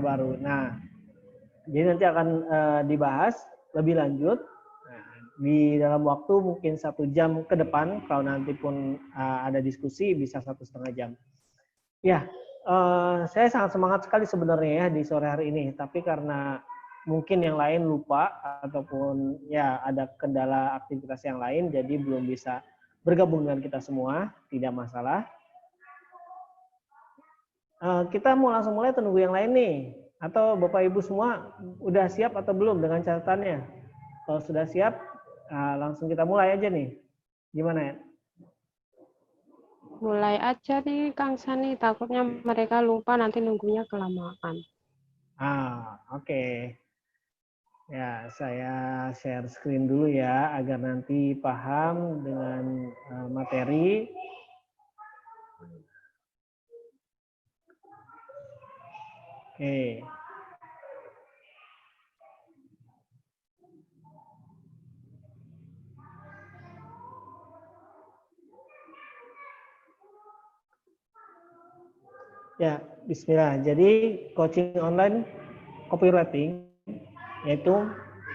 baru. Nah, jadi nanti akan dibahas lebih lanjut di dalam waktu mungkin 1 jam ke depan. Kalau nanti pun ada diskusi bisa 1,5 jam. Ya, saya sangat semangat sekali sebenarnya ya di sore hari ini. Tapi karena mungkin yang lain lupa ataupun ya ada kendala aktivitas yang lain, jadi belum bisa bergabung dengan kita semua. Tidak masalah. Kita mau langsung mulai atau nunggu yang lain nih? Atau Bapak Ibu semua udah siap atau belum dengan catatannya? Kalau sudah siap, langsung kita mulai aja nih. Gimana ya? Mulai aja nih Kang Sani, takutnya mereka lupa nanti nunggunya kelamaan. Oke. Ya, saya share screen dulu ya, agar nanti paham dengan materi. Oke. Ya, bismillah. Jadi coaching online copywriting yaitu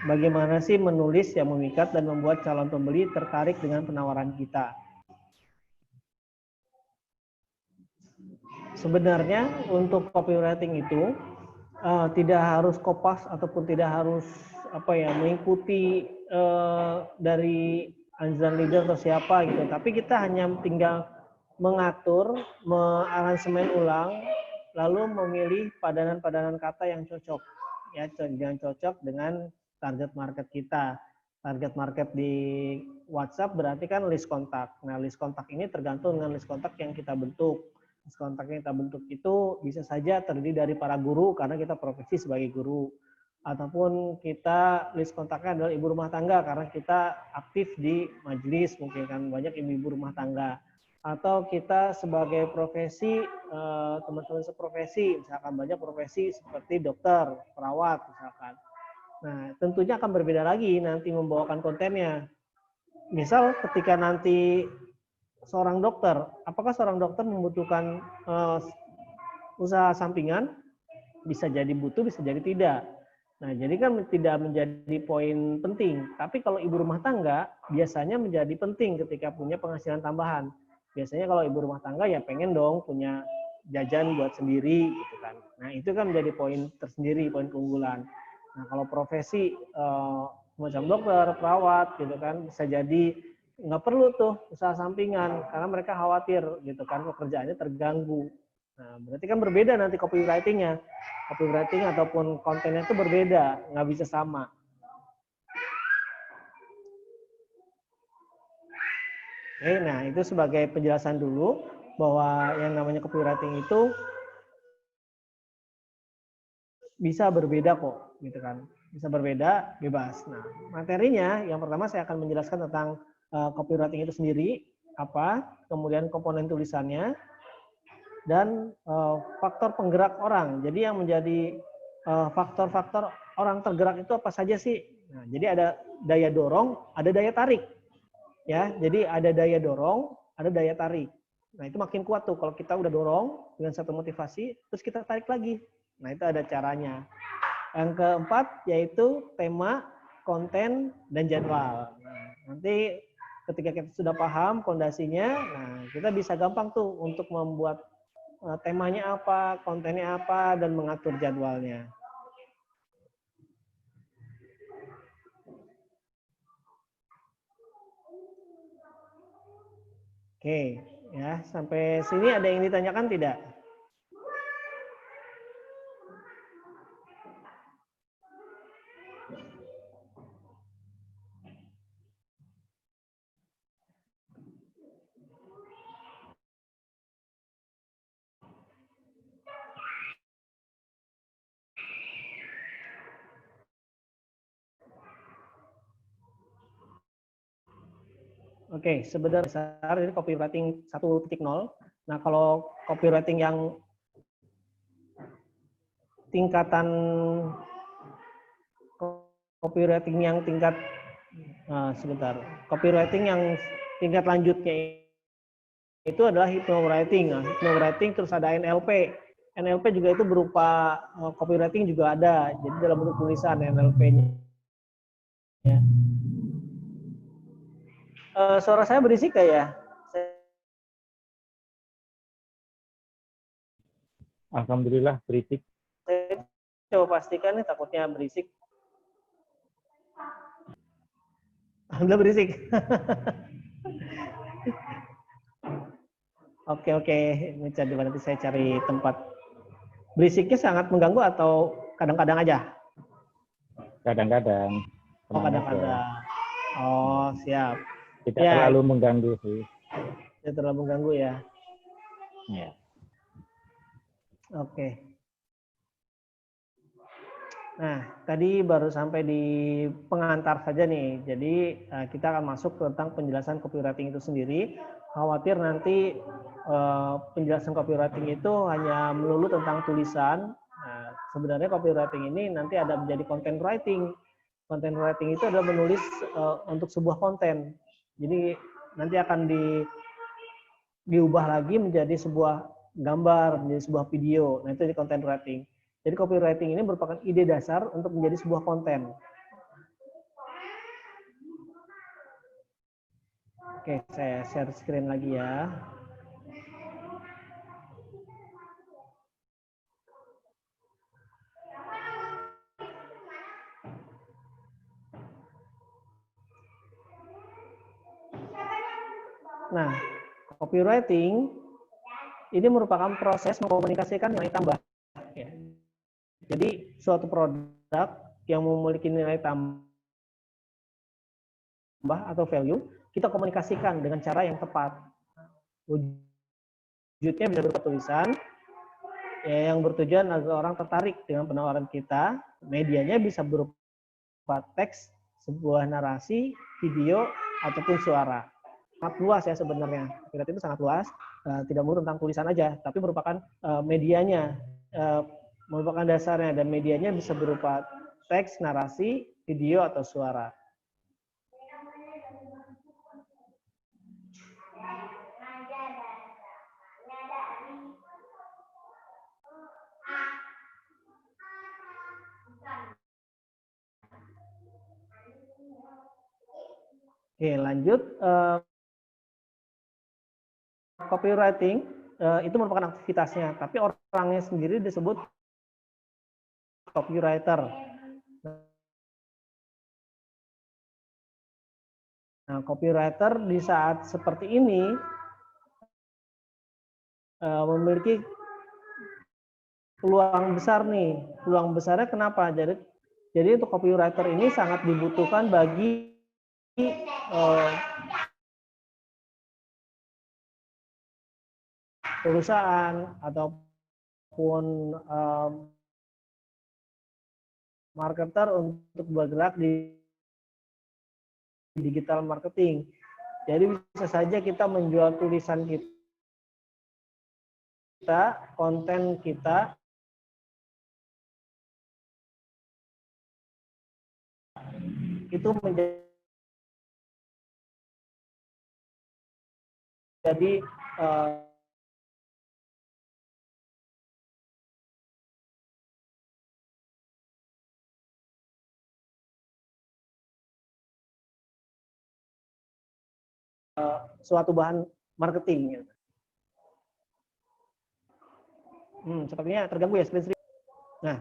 bagaimana sih menulis yang memikat dan membuat calon pembeli tertarik dengan penawaran kita. Sebenarnya untuk copywriting itu tidak harus kopas ataupun tidak harus mengikuti dari anjuran leader atau siapa gitu. Tapi kita hanya tinggal mengatur, mengaransemen ulang, lalu memilih padanan-padanan kata yang cocok, ya, yang cocok dengan target market kita. Target market di WhatsApp berarti kan list kontak. Nah, list kontak ini tergantung dengan list kontak yang kita bentuk. List kontak yang kita bentuk itu bisa saja terdiri dari para guru karena kita profesi sebagai guru, ataupun kita list kontaknya adalah ibu rumah tangga karena kita aktif di majelis, mungkin kan banyak ibu-ibu rumah tangga, atau kita sebagai profesi teman-teman seprofesi, misalkan banyak profesi seperti dokter, perawat misalkan. Nah, tentunya akan berbeda lagi nanti membawakan kontennya. Misal ketika nanti seorang dokter, apakah seorang dokter membutuhkan usaha sampingan? Bisa jadi butuh, bisa jadi tidak. Nah, jadi kan tidak menjadi poin penting. Tapi kalau ibu rumah tangga biasanya menjadi penting ketika punya penghasilan tambahan. Biasanya kalau ibu rumah tangga ya pengen dong punya jajan buat sendiri gitu kan. Nah, itu kan menjadi poin tersendiri, poin keunggulan. Nah, kalau profesi macam dokter, perawat gitu kan bisa jadi nggak perlu tuh usaha sampingan karena mereka khawatir gitu kan pekerjaannya terganggu. Nah, berarti kan berbeda nanti copywriting-nya. Copywriting ataupun kontennya itu berbeda, nggak bisa sama. Oke, nah itu sebagai penjelasan dulu bahwa yang namanya copywriting itu bisa berbeda kok, gitu kan. Bisa berbeda, bebas. Nah, materinya yang pertama saya akan menjelaskan tentang copywriting itu sendiri, apa, kemudian komponen tulisannya, dan faktor penggerak orang. Jadi yang menjadi faktor-faktor orang tergerak itu apa saja sih? Nah, jadi ada daya dorong, ada daya tarik. Ya, jadi ada daya dorong, ada daya tarik. Nah, itu makin kuat tuh kalau kita udah dorong dengan satu motivasi, terus kita tarik lagi. Nah, itu ada caranya. Yang keempat yaitu tema, konten, dan jadwal. Nah, nanti ketika kita sudah paham fondasinya, nah kita bisa gampang tuh untuk membuat temanya apa, kontennya apa, dan mengatur jadwalnya. Oke, ya sampai sini ada yang ditanyakan tidak? Oke, sebenarnya besar ini copywriting 1.0. Nah, kalau copywriting yang tingkatan copywriting yang tingkat copywriting yang tingkat lanjutnya itu adalah hypnowriting. Nah, hypnowriting terus ada NLP. NLP juga itu berupa copywriting juga ada. Jadi dalam bentuk tulisan NLP-nya. Ya. Suara saya berisik nggak ya? Alhamdulillah berisik. Saya coba pastikan nih, takutnya berisik. Alhamdulillah berisik. Oke, nanti saya cari tempat. Berisiknya sangat mengganggu atau kadang-kadang aja? Kadang-kadang. Oh, kadang-kadang. Oh, siap. Tidak terlalu mengganggu sih. Tidak terlalu mengganggu ya. Ya. Oke. Nah, tadi baru sampai di pengantar saja nih. Jadi kita akan masuk tentang penjelasan copywriting itu sendiri. Khawatir nanti penjelasan copywriting itu hanya melulu tentang tulisan. Nah, sebenarnya copywriting ini nanti ada menjadi content writing. Content writing itu adalah menulis untuk sebuah konten. Jadi nanti akan diubah lagi menjadi sebuah gambar, menjadi sebuah video. Nah, itu di content writing. Jadi copywriting ini merupakan ide dasar untuk menjadi sebuah konten. Oke, saya share screen lagi ya. Nah, copywriting ini merupakan proses mengkomunikasikan nilai tambah. Jadi suatu produk yang memiliki nilai tambah atau value, kita komunikasikan dengan cara yang tepat. Wujudnya bisa berupa tulisan, ya, yang bertujuan agar orang tertarik dengan penawaran kita. Medianya bisa berupa teks, sebuah narasi, video, ataupun suara. Sangat luas ya sebenarnya. Copywriting itu sangat luas, tidak melulu tentang tulisan aja, tapi merupakan medianya, merupakan dasarnya, dan medianya bisa berupa teks, narasi, video, atau suara. Oke, lanjut. Copywriting itu merupakan aktivitasnya, tapi orangnya sendiri disebut copywriter. Nah, copywriter di saat seperti ini memiliki peluang besar nih. Peluang besarnya kenapa? Jadi untuk copywriter ini sangat dibutuhkan bagi perusahaan ataupun marketer untuk bergerak di digital marketing. Jadi bisa saja kita menjual tulisan kita, konten kita, itu menjadi suatu bahan marketing. Sepertinya terganggu ya screen. Nah,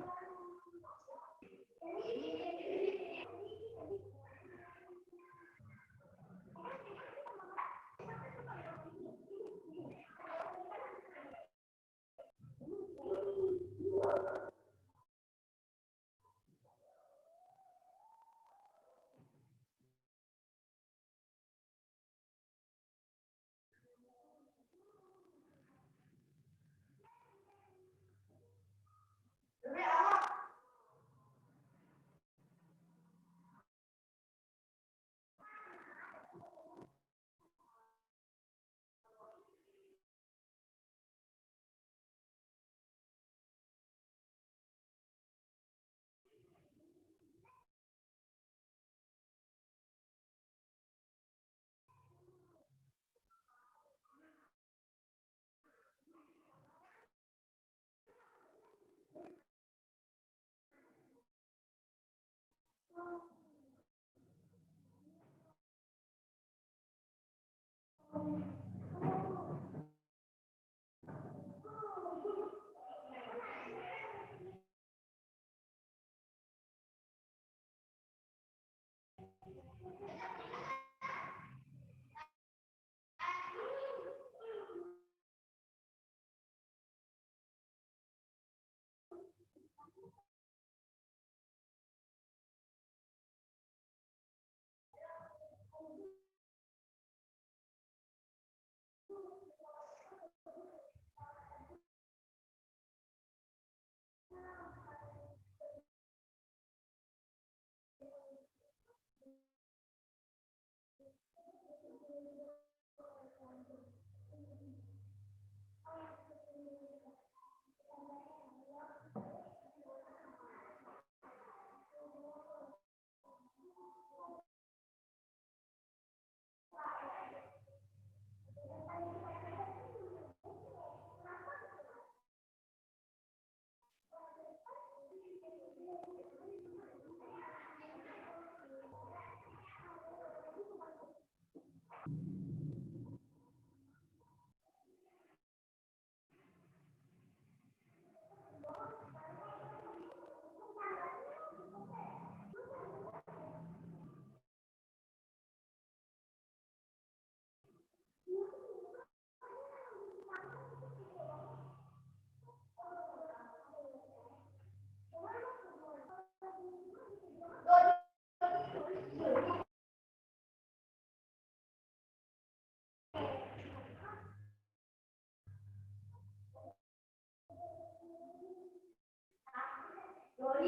Cek,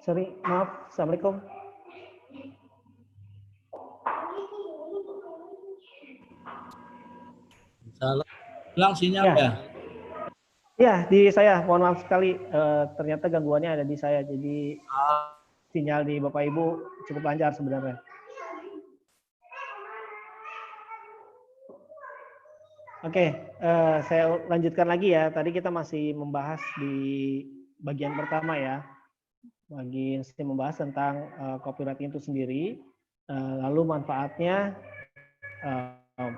sorry, maaf. Assalamualaikum. Salah. Hilang sinyal Ya. ya? Ya, di saya. Mohon maaf sekali. Ternyata gangguannya ada di saya. Jadi sinyal di Bapak Ibu cukup lancar sebenarnya. Oke, saya lanjutkan lagi ya. Tadi kita masih membahas di bagian pertama ya. Masih membahas tentang copywriting itu sendiri. Lalu manfaatnya,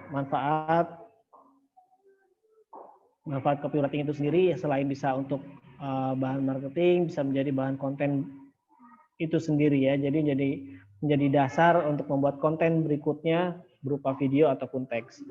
manfaat copywriting itu sendiri selain bisa untuk bahan marketing, bisa menjadi bahan konten itu sendiri ya. Jadi menjadi dasar untuk membuat konten berikutnya berupa video ataupun teks.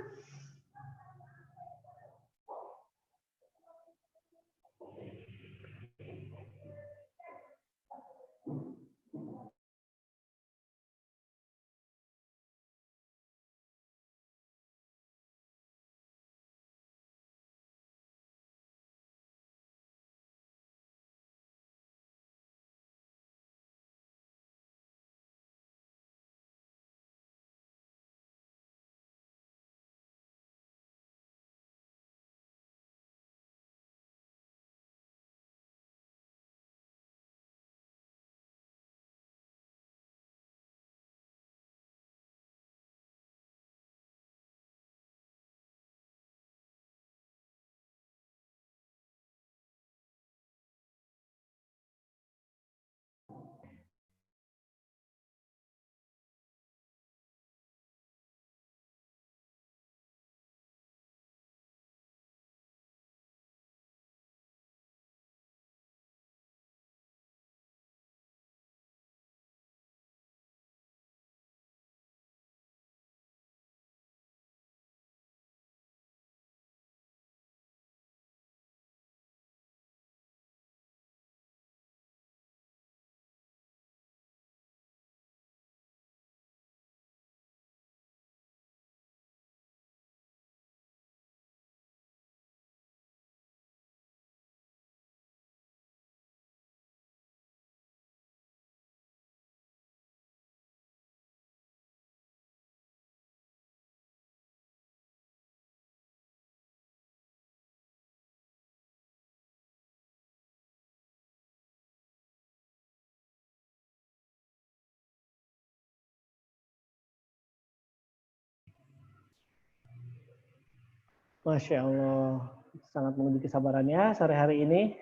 Masya Allah, sangat menguji kesabarannya sore hari ini.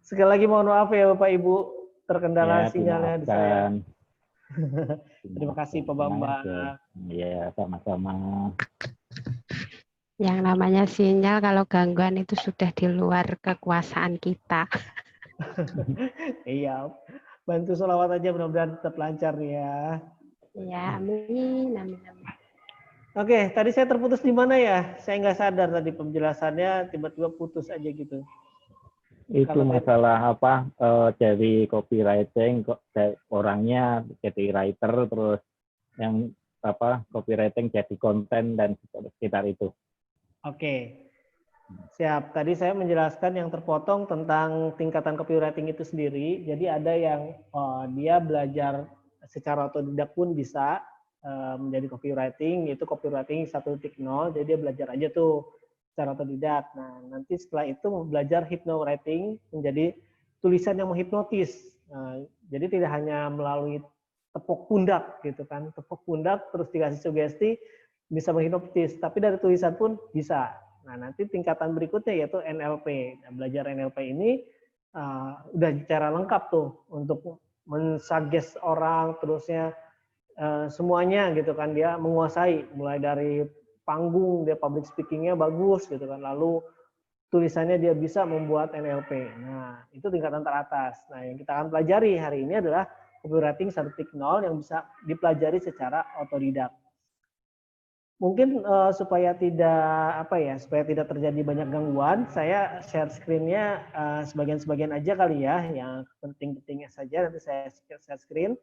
Sekali lagi mohon maaf ya Bapak Ibu, terkendala Ya, sinyalnya di saya. dimaafkan. Terima kasih Pak Bambang. Ya, sama-sama. Yang namanya sinyal kalau gangguan itu sudah di luar kekuasaan kita. Iya, bantu sholawat aja mudah-mudahan tetap lancar nih ya. Ya, amin, amin, amin. Oke, tadi saya terputus di mana ya? Saya nggak sadar tadi penjelasannya tiba-tiba putus aja gitu. Itu Kalau masalah apa dari copywriting kok orangnya jadi writer terus yang apa copywriting jadi konten dan sekitar itu. Oke. Siap. Tadi saya menjelaskan yang terpotong tentang tingkatan copywriting itu sendiri. Jadi ada yang dia belajar secara otodidak pun bisa menjadi copywriting, itu copywriting 1.0. Jadi dia belajar aja tuh secara otodidak. Nah, nanti setelah itu belajar hypnowriting menjadi tulisan yang menghipnotis. Jadi tidak hanya melalui tepuk pundak gitu kan, tepuk pundak terus dikasih sugesti bisa menghipnotis, tapi dari tulisan pun bisa. Nah, nanti tingkatan berikutnya yaitu NLP. Nah, belajar NLP ini udah secara lengkap tuh untuk mensuggest orang, terusnya semuanya gitu kan, dia menguasai mulai dari panggung, dia public speakingnya bagus gitu kan, lalu tulisannya dia bisa membuat NLP. Nah, itu tingkatan teratas. Nah, yang kita akan pelajari hari ini adalah copywriting 1.0 yang bisa dipelajari secara otodidak. Mungkin supaya tidak terjadi banyak gangguan, saya share screen-nya sebagian-sebagian aja kali ya, yang penting-pentingnya saja nanti saya share screen.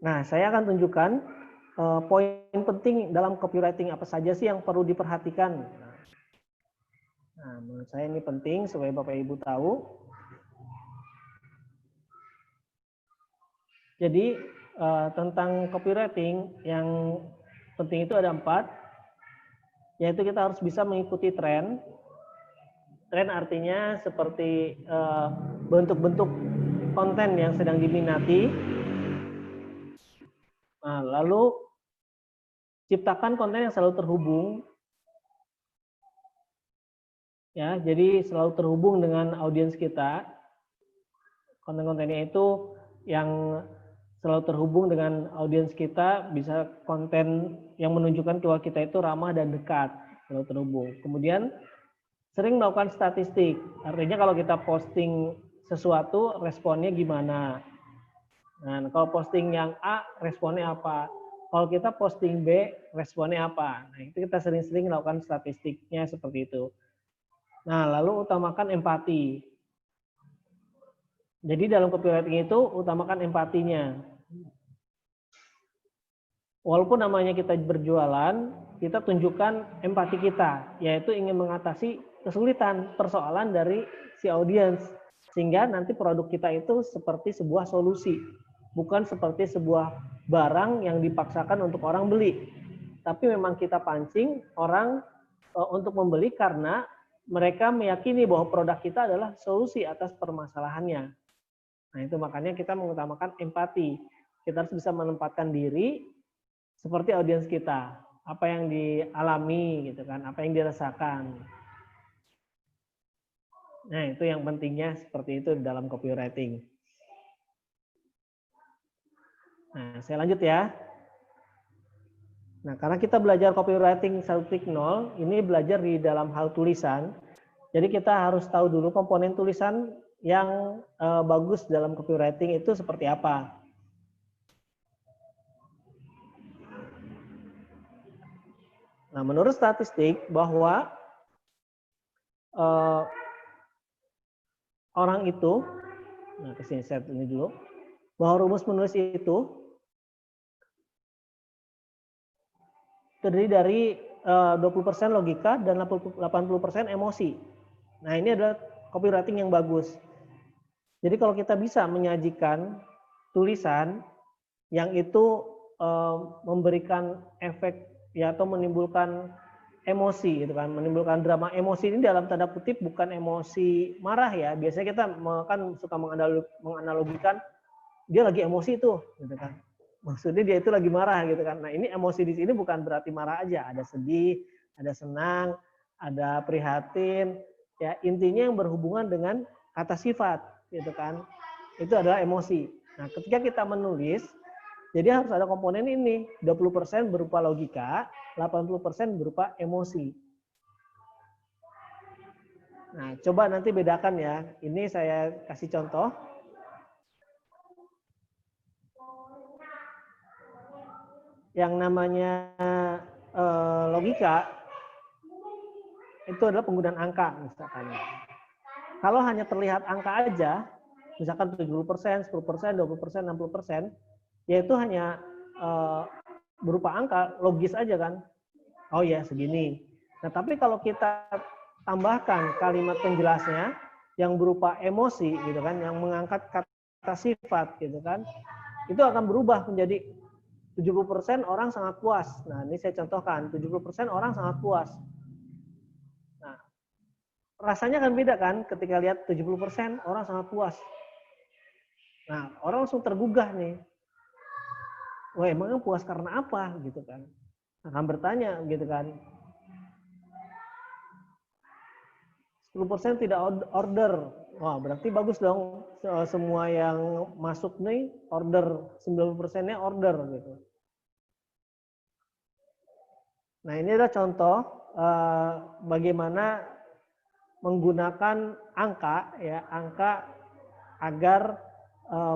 Nah, saya akan tunjukkan poin penting dalam copywriting apa saja sih yang perlu diperhatikan. Nah, menurut saya ini penting supaya Bapak Ibu tahu. Jadi tentang copywriting yang penting itu ada 4, yaitu kita harus bisa mengikuti tren. Tren artinya seperti bentuk-bentuk konten yang sedang diminati. Nah, lalu ciptakan konten yang selalu terhubung. Ya, jadi selalu terhubung dengan audiens kita. Konten-kontennya itu yang selalu terhubung dengan audiens kita, bisa konten yang menunjukkan bahwa kita itu ramah dan dekat, selalu terhubung. Kemudian sering melakukan statistik, artinya kalau kita posting sesuatu, responnya gimana. Nah, kalau posting yang A, responnya apa. Kalau kita posting B, responnya apa. Nah, itu kita sering-sering melakukan statistiknya seperti itu. Nah, lalu utamakan empati. Jadi dalam copywriting itu utamakan empatinya. Walaupun namanya kita berjualan, kita tunjukkan empati kita, yaitu ingin mengatasi kesulitan, persoalan dari si audiens, sehingga nanti produk kita itu seperti sebuah solusi, bukan seperti sebuah barang yang dipaksakan untuk orang beli. Tapi memang kita pancing orang untuk membeli karena mereka meyakini bahwa produk kita adalah solusi atas permasalahannya. Nah, itu makanya kita mengutamakan empati. Kita harus bisa menempatkan diri seperti audiens kita, apa yang dialami gitu kan, apa yang dirasakan. Nah, itu yang pentingnya seperti itu dalam copywriting. Nah, saya lanjut ya. Nah, karena kita belajar copywriting 1.0, ini belajar di dalam hal tulisan. Jadi kita harus tahu dulu komponen tulisan yang bagus dalam copywriting itu seperti apa. Nah, menurut statistik bahwa orang itu, nah kesini saya ini dulu, bahwa rumus menulis itu terdiri dari 20% logika dan 80% emosi. Nah, ini adalah copywriting yang bagus. Jadi kalau kita bisa menyajikan tulisan yang itu memberikan efek ya atau menimbulkan emosi gitu kan, menimbulkan drama. Emosi ini dalam tanda kutip bukan emosi marah ya. Biasanya kita kan suka menganalogikan dia lagi emosi tuh gitu kan. Maksudnya dia itu lagi marah gitu kan. Nah, ini emosi di sini bukan berarti marah aja, ada sedih, ada senang, ada prihatin. Ya, intinya yang berhubungan dengan kata sifat gitu kan. Itu adalah emosi. Nah, ketika kita menulis, jadi harus ada komponen ini, 20% berupa logika, 80% berupa emosi. Nah, coba nanti bedakan ya. Ini saya kasih contoh. Yang namanya logika, itu adalah penggunaan angka misalkan. Kalau hanya terlihat angka aja, misalkan 70%, 10%, 20%, 60%, yaitu hanya berupa angka, logis aja kan. Oh ya, segini. Nah, tapi kalau kita tambahkan kalimat penjelasnya yang berupa emosi gitu kan, yang mengangkat kata sifat gitu kan, itu akan berubah menjadi 70% orang sangat puas. Nah, ini saya contohkan, 70% orang sangat puas. Nah, rasanya kan beda kan ketika lihat 70% orang sangat puas. Nah, orang langsung tergugah nih. Wah, emangnya puas karena apa gitu kan? Akan bertanya gitu kan. 10% tidak order. Wah, berarti bagus dong. Semua yang masuk nih order, 90%-nya order gitu. Nah, ini adalah contoh bagaimana menggunakan angka ya, angka agar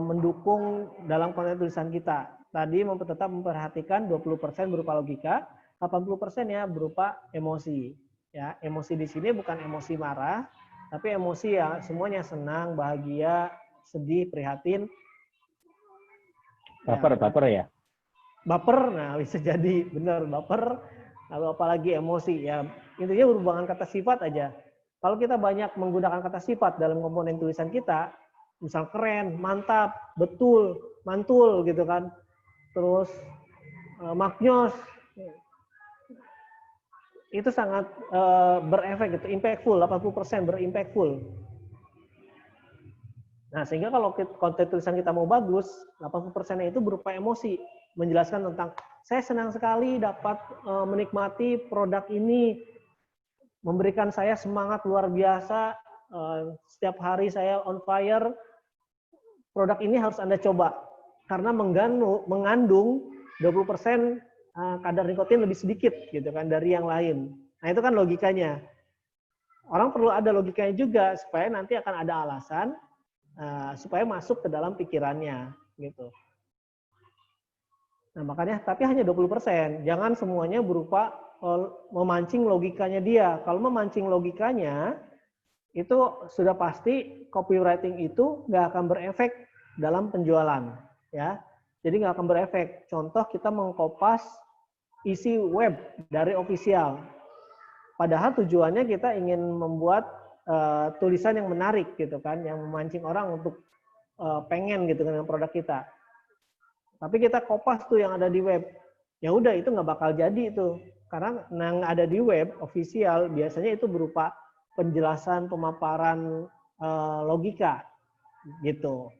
mendukung dalam konten tulisan kita. Tadi tetap memperhatikan 20% berupa logika, 80% ya berupa emosi. Ya, emosi di sini bukan emosi marah, tapi emosi ya semuanya senang, bahagia, sedih, prihatin. Baper ya? Baper, nah bisa jadi benar baper. Lalu apalagi emosi ya, intinya berhubungan kata sifat aja. Kalau kita banyak menggunakan kata sifat dalam komponen tulisan kita, misal keren, mantap, betul, mantul gitu kan, terus maknyos, itu sangat berefek gitu, impactful, 80% berimpactful. Nah, sehingga kalau konten tulisan kita mau bagus, 80%-nya itu berupa emosi, menjelaskan tentang saya senang sekali dapat menikmati produk ini, memberikan saya semangat luar biasa, setiap hari saya on fire, produk ini harus Anda coba. Karena mengandung 20% kadar nikotin lebih sedikit gitu kan dari yang lain. Nah, itu kan logikanya. Orang perlu ada logikanya juga supaya nanti akan ada alasan supaya masuk ke dalam pikirannya gitu. Nah, makanya tapi hanya 20%. Jangan semuanya berupa memancing logikanya dia. Kalau memancing logikanya itu sudah pasti copywriting itu nggak akan berefek dalam penjualan, ya. Jadi nggak akan berefek. Contoh kita mengkopas isi web dari official. Padahal tujuannya kita ingin membuat tulisan yang menarik gitu kan, yang memancing orang untuk pengen gitu dengan produk kita. Tapi kita kopas tuh yang ada di web. Ya udah itu nggak bakal jadi itu. Karena yang ada di web official biasanya itu berupa penjelasan, pemaparan logika gitu.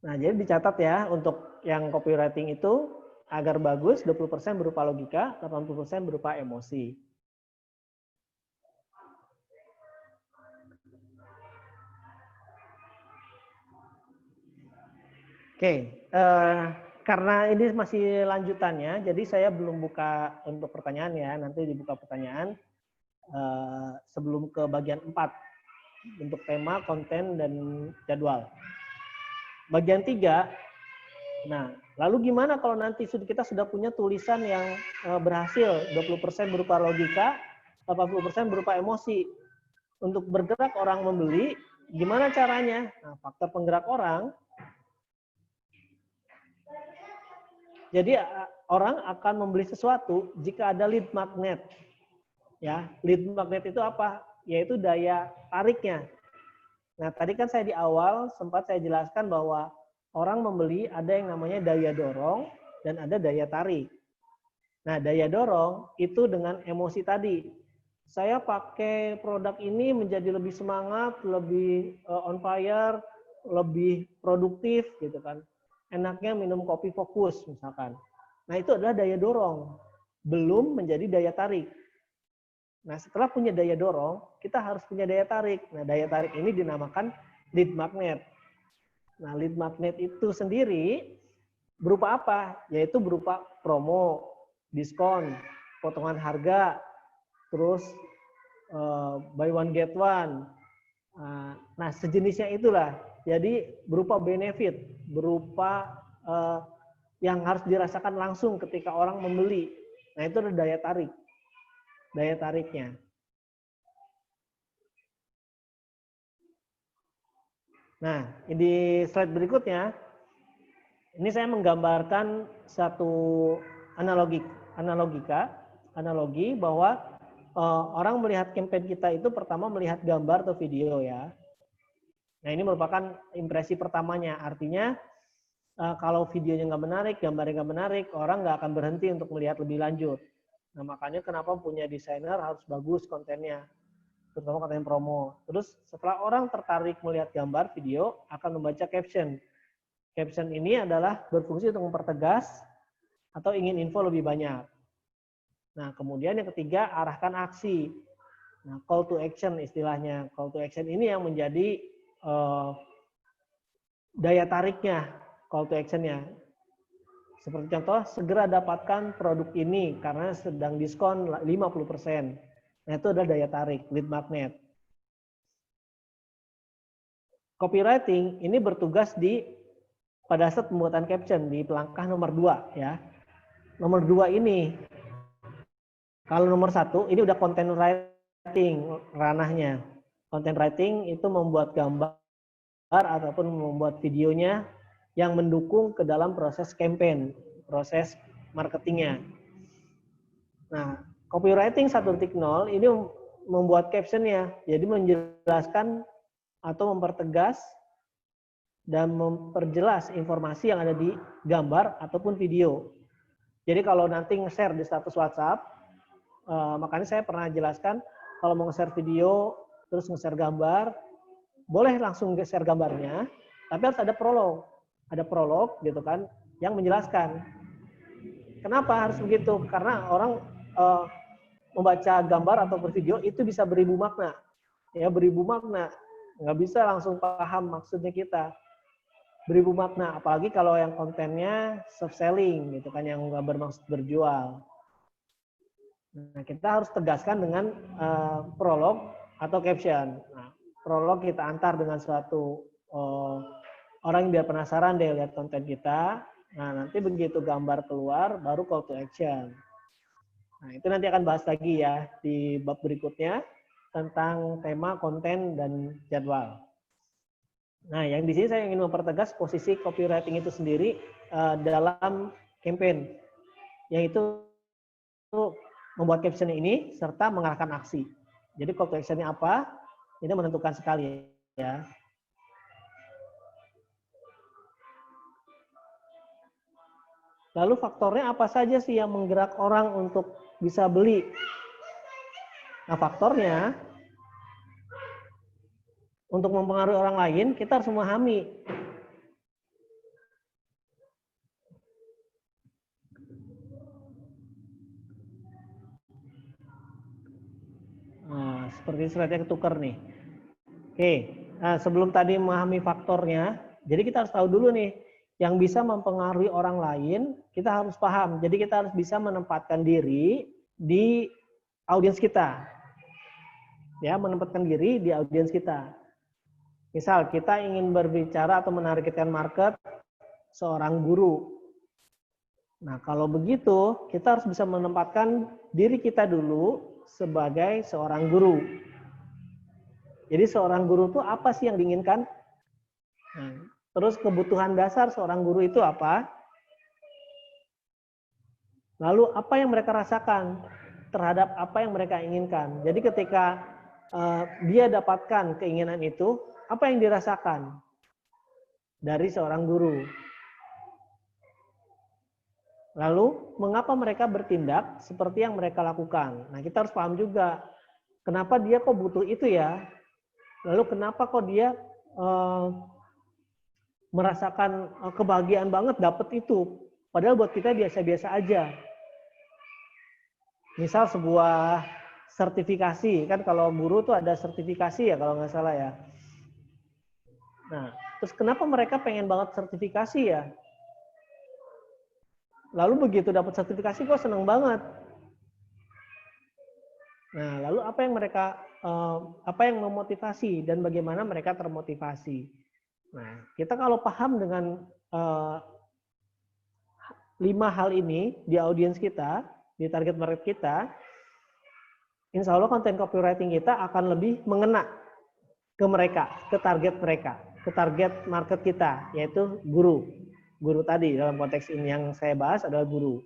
Nah, jadi dicatat ya untuk yang copywriting itu agar bagus 20% berupa logika, 80% berupa emosi. Oke, karena ini masih lanjutannya, jadi saya belum buka untuk pertanyaan ya, nanti dibuka pertanyaan sebelum ke bagian 4 untuk tema, konten, dan jadwal. Bagian 3, nah lalu gimana kalau nanti kita sudah punya tulisan yang berhasil, 20% berupa logika, 80% berupa emosi. Untuk bergerak orang membeli, gimana caranya? Nah, faktor penggerak orang, jadi orang akan membeli sesuatu jika ada lead magnet. Ya, lead magnet itu apa? Yaitu daya tariknya. Nah, tadi kan saya di awal sempat saya jelaskan bahwa orang membeli ada yang namanya daya dorong dan ada daya tarik. Nah, daya dorong itu dengan emosi tadi. Saya pakai produk ini menjadi lebih semangat, lebih on fire, lebih produktif gitu kan. Enaknya minum kopi fokus misalkan. Nah, itu adalah daya dorong. Belum menjadi daya tarik. Nah, setelah punya daya dorong, kita harus punya daya tarik. Nah, daya tarik ini dinamakan lead magnet. Nah, lead magnet itu sendiri berupa apa? Yaitu berupa promo, diskon, potongan harga, terus buy one get one. Nah, sejenisnya itulah. Jadi berupa benefit, berupa yang harus dirasakan langsung ketika orang membeli. Nah, itu adalah daya tarik. Daya tariknya. Nah, di slide berikutnya, ini saya menggambarkan satu analogi bahwa orang melihat campaign kita itu pertama melihat gambar atau video ya. Nah, ini merupakan impresi pertamanya. Artinya kalau videonya nggak menarik, gambarnya nggak menarik, orang nggak akan berhenti untuk melihat lebih lanjut. Nah, makanya kenapa punya desainer harus bagus kontennya, terutama konten promo. Terus setelah orang tertarik melihat gambar, video, akan membaca caption. Caption ini adalah berfungsi untuk mempertegas atau ingin info lebih banyak. Nah, kemudian yang ketiga, arahkan aksi. Nah, call to action istilahnya. Call to action ini yang menjadi daya tariknya, call to actionnya. Seperti contoh, segera dapatkan produk ini karena sedang diskon 50%. Nah, itu adalah daya tarik, lead magnet. copywriting ini bertugas pada saat pembuatan caption di langkah nomor 2 ya. Nomor 2 ini, kalau nomor 1 ini udah content writing ranahnya. Content writing itu membuat gambar ataupun membuat videonya yang mendukung ke dalam proses campaign, proses marketingnya. Nah, copywriting 1.0 ini membuat captionnya, jadi menjelaskan atau mempertegas dan memperjelas informasi yang ada di gambar ataupun video. Jadi kalau nanti nge-share di status WhatsApp, makanya saya pernah jelaskan kalau mau nge-share video, terus nge-share gambar, boleh langsung nge-share gambarnya, tapi harus ada prolog. Ada prolog gitu kan, yang menjelaskan. Kenapa harus begitu? Karena orang membaca gambar atau video itu bisa beribu makna. Ya, beribu makna. Nggak bisa langsung paham maksudnya kita. Beribu makna, apalagi kalau yang kontennya soft selling gitu kan, yang nggak bermaksud berjual. Nah, kita harus tegaskan dengan prolog atau caption. Nah, prolog kita antar dengan suatu orang yang biar penasaran deh lihat konten kita. Nah, nanti begitu gambar keluar, baru call to action. Nah, itu nanti akan bahas lagi ya di bab berikutnya tentang tema konten dan jadwal. Nah, yang di sini saya ingin mempertegas posisi copywriting itu sendiri dalam campaign, yaitu membuat caption ini serta mengarahkan aksi. Jadi call to action-nya apa? Ini menentukan sekali ya. Lalu faktornya apa saja sih yang menggerak orang untuk bisa beli? Nah, faktornya untuk mempengaruhi orang lain, kita harus memahami. Nah, seperti slide-nya ketukar nih. Oke, nah sebelum tadi memahami faktornya, jadi kita harus tahu dulu nih, yang bisa mempengaruhi orang lain, kita harus paham. Jadi kita harus bisa menempatkan diri di audiens kita. Ya, menempatkan diri di audiens kita. Misal kita ingin berbicara atau menargetkan market seorang guru. Nah, kalau begitu, kita harus bisa menempatkan diri kita dulu sebagai seorang guru. Jadi seorang guru itu apa sih yang diinginkan? Nah, terus kebutuhan dasar seorang guru itu apa? Lalu apa yang mereka rasakan terhadap apa yang mereka inginkan? Jadi ketika dia dapatkan keinginan itu, apa yang dirasakan dari seorang guru? Lalu mengapa mereka bertindak seperti yang mereka lakukan? Nah, kita harus paham juga kenapa dia kok butuh itu ya? Lalu kenapa kok dia merasakan kebahagiaan banget dapat itu? Padahal buat kita biasa-biasa aja. Misal sebuah sertifikasi, kan kalau guru tuh ada sertifikasi ya kalau nggak salah ya. Nah, terus kenapa mereka pengen banget sertifikasi ya? Lalu begitu dapat sertifikasi kok seneng banget. Nah, lalu apa yang memotivasi dan bagaimana mereka termotivasi? Nah, kita kalau paham dengan 5 hal ini di audiens kita, di target market kita, insya Allah konten copywriting kita akan lebih mengena ke mereka, ke target mereka, ke target market kita, yaitu guru. Guru tadi dalam konteks ini yang saya bahas adalah guru.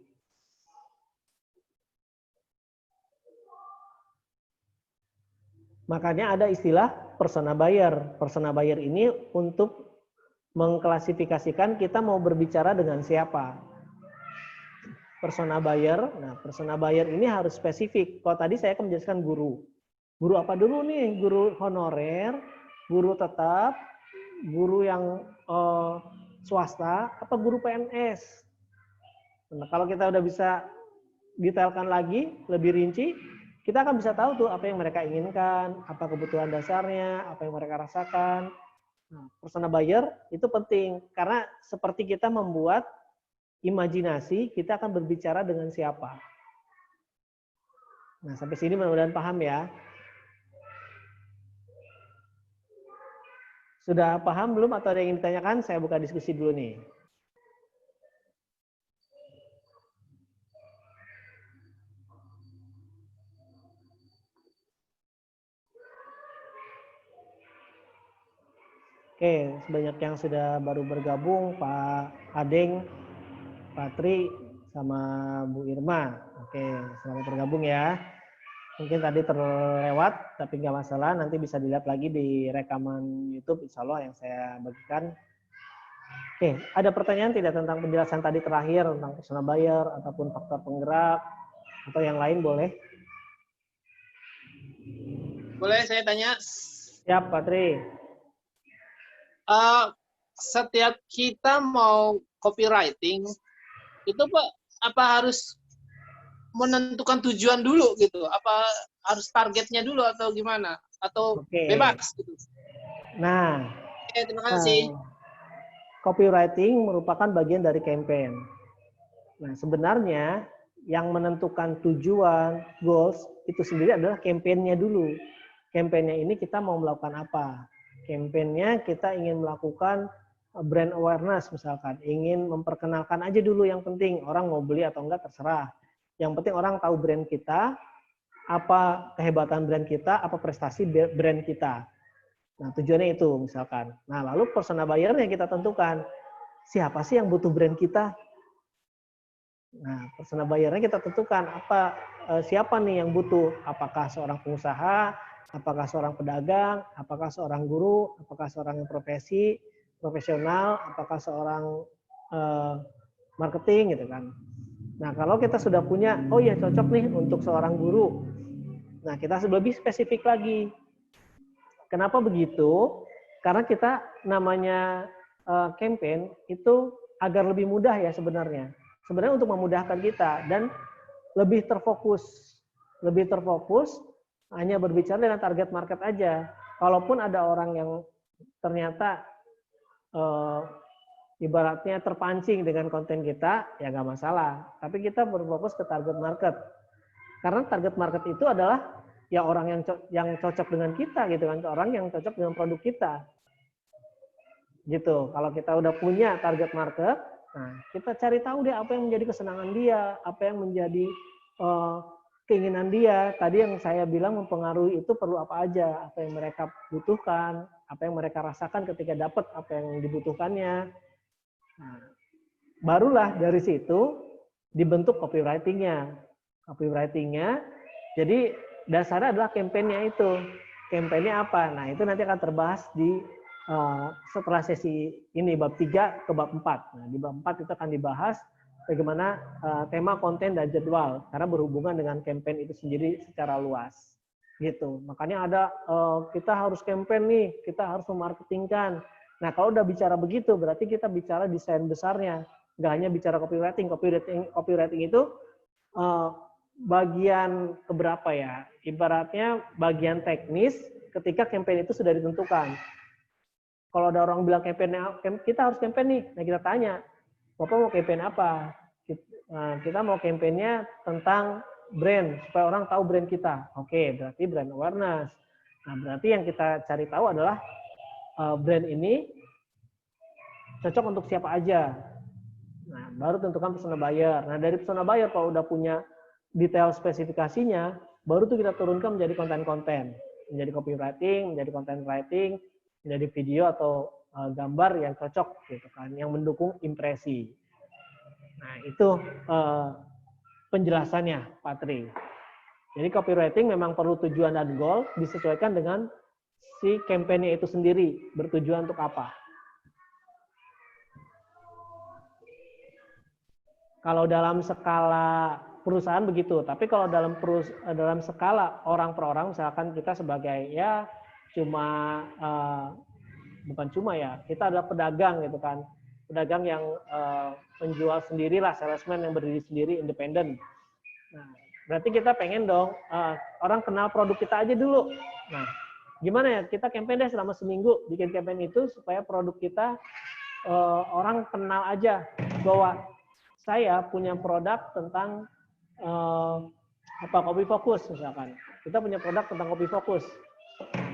Makanya ada istilah persona buyer. Persona buyer ini untuk mengklasifikasikan kita mau berbicara dengan siapa. Persona buyer, nah persona buyer ini harus spesifik. Kalau tadi saya akan menjelaskan guru. Guru apa dulu nih? Guru honorer, guru tetap, guru yang swasta, apa guru PNS? Nah, kalau kita udah bisa detailkan lagi, lebih rinci, kita akan bisa tahu tuh apa yang mereka inginkan, apa kebutuhan dasarnya, apa yang mereka rasakan. Nah, persona buyer itu penting karena seperti kita membuat imajinasi, kita akan berbicara dengan siapa. Nah, sampai sini mudah-mudahan paham ya. Sudah paham belum atau ada yang ingin ditanyakan? Saya buka diskusi dulu nih. Oke, sebanyak yang sudah baru bergabung, Pak Adeng, Pak Tri, sama Bu Irma. Oke, selamat bergabung ya. Mungkin tadi terlewat, tapi nggak masalah. Nanti bisa dilihat lagi di rekaman YouTube, insya Allah yang saya bagikan. Oke, ada pertanyaan tidak tentang penjelasan tadi terakhir, tentang persona buyer, ataupun faktor penggerak, atau yang lain boleh? Boleh saya tanya? Siap, Pak Tri. Setiap kita mau copywriting, itu Pak, apa harus menentukan tujuan dulu gitu? Apa harus targetnya dulu atau gimana? Atau Oke. bebas gitu? Nah, Oke, terima kasih. copywriting merupakan bagian dari campaign. Nah, sebenarnya yang menentukan tujuan, goals, itu sendiri adalah campaign-nya dulu. Campaign-nya ini kita mau melakukan apa? Campaign-nya kita ingin melakukan brand awareness misalkan. Ingin memperkenalkan aja dulu yang penting. Orang mau beli atau enggak terserah. Yang penting orang tahu brand kita, apa kehebatan brand kita, apa prestasi brand kita. Nah, tujuannya itu misalkan. Nah, lalu persona buyer-nya kita tentukan. Siapa sih yang butuh brand kita? Nah, persona buyer-nya kita tentukan siapa nih yang butuh? Apakah seorang pengusaha, apakah seorang pedagang, apakah seorang guru, apakah seorang yang profesional, apakah seorang marketing gitu kan. Nah, kalau kita sudah punya, oh iya cocok nih untuk seorang guru. Nah, kita lebih spesifik lagi. Kenapa begitu? Karena kita namanya campaign itu agar lebih mudah ya sebenarnya. Sebenarnya untuk memudahkan kita dan lebih terfokus hanya berbicara dengan target market aja. Kalaupun ada orang yang ternyata ibaratnya terpancing dengan konten kita, ya nggak masalah. Tapi kita berfokus ke target market. Karena target market itu adalah ya orang yang cocok dengan kita gitu kan, orang yang cocok dengan produk kita. Gitu. Kalau kita udah punya target market, nah kita cari tahu deh apa yang menjadi kesenangan dia, apa yang menjadi keinginan dia. Tadi yang saya bilang mempengaruhi itu perlu apa aja, apa yang mereka butuhkan, apa yang mereka rasakan ketika dapat apa yang dibutuhkannya. Nah, barulah dari situ dibentuk copywriting-nya. Copywriting-nya, jadi dasarnya adalah campaign-nya itu. Campaign-nya apa? Nah, itu nanti akan terbahas di setelah sesi ini, bab 3 ke bab 4. Nah, di bab 4 itu akan dibahas bagaimana tema, konten, dan jadwal. Karena berhubungan dengan campaign itu sendiri secara luas. Gitu. Makanya ada, kita harus campaign nih, kita harus memarketingkan. Nah, kalau udah bicara begitu, berarti kita bicara desain besarnya. Nggak hanya bicara copywriting. Copywriting itu bagian keberapa ya? Ibaratnya bagian teknis ketika campaign itu sudah ditentukan. Kalau ada orang bilang campaign, kita harus campaign nih. Nah, kita tanya, Bapak mau campaign apa? Kita mau campaignnya tentang brand, supaya orang tahu brand kita. Oke, berarti brand awareness. Nah, berarti yang kita cari tahu adalah brand ini cocok untuk siapa aja. Nah, baru tentukan persona buyer. Nah, dari persona buyer kalau udah punya detail spesifikasinya, baru tuh kita turunkan menjadi konten-konten. Menjadi copywriting, menjadi content writing, menjadi video atau gambar yang cocok gitu kan, yang mendukung impresi. Nah, itu penjelasannya, Pak Tri. Jadi copywriting memang perlu tujuan dan goal disesuaikan dengan si campaign-nya itu sendiri, bertujuan untuk apa. Kalau dalam skala perusahaan begitu, tapi kalau dalam skala orang per orang, misalkan kita sebagai ya cuma bukan cuma ya, kita adalah pedagang gitu kan, pedagang yang menjual sendirilah, salesman yang berdiri sendiri, independen. Nah, berarti kita pengen dong orang kenal produk kita aja dulu. Nah, gimana ya, kita campaign deh selama seminggu, bikin campaign itu supaya produk kita orang kenal aja bahwa saya punya produk tentang kopi fokus misalkan. Kita punya produk tentang kopi fokus.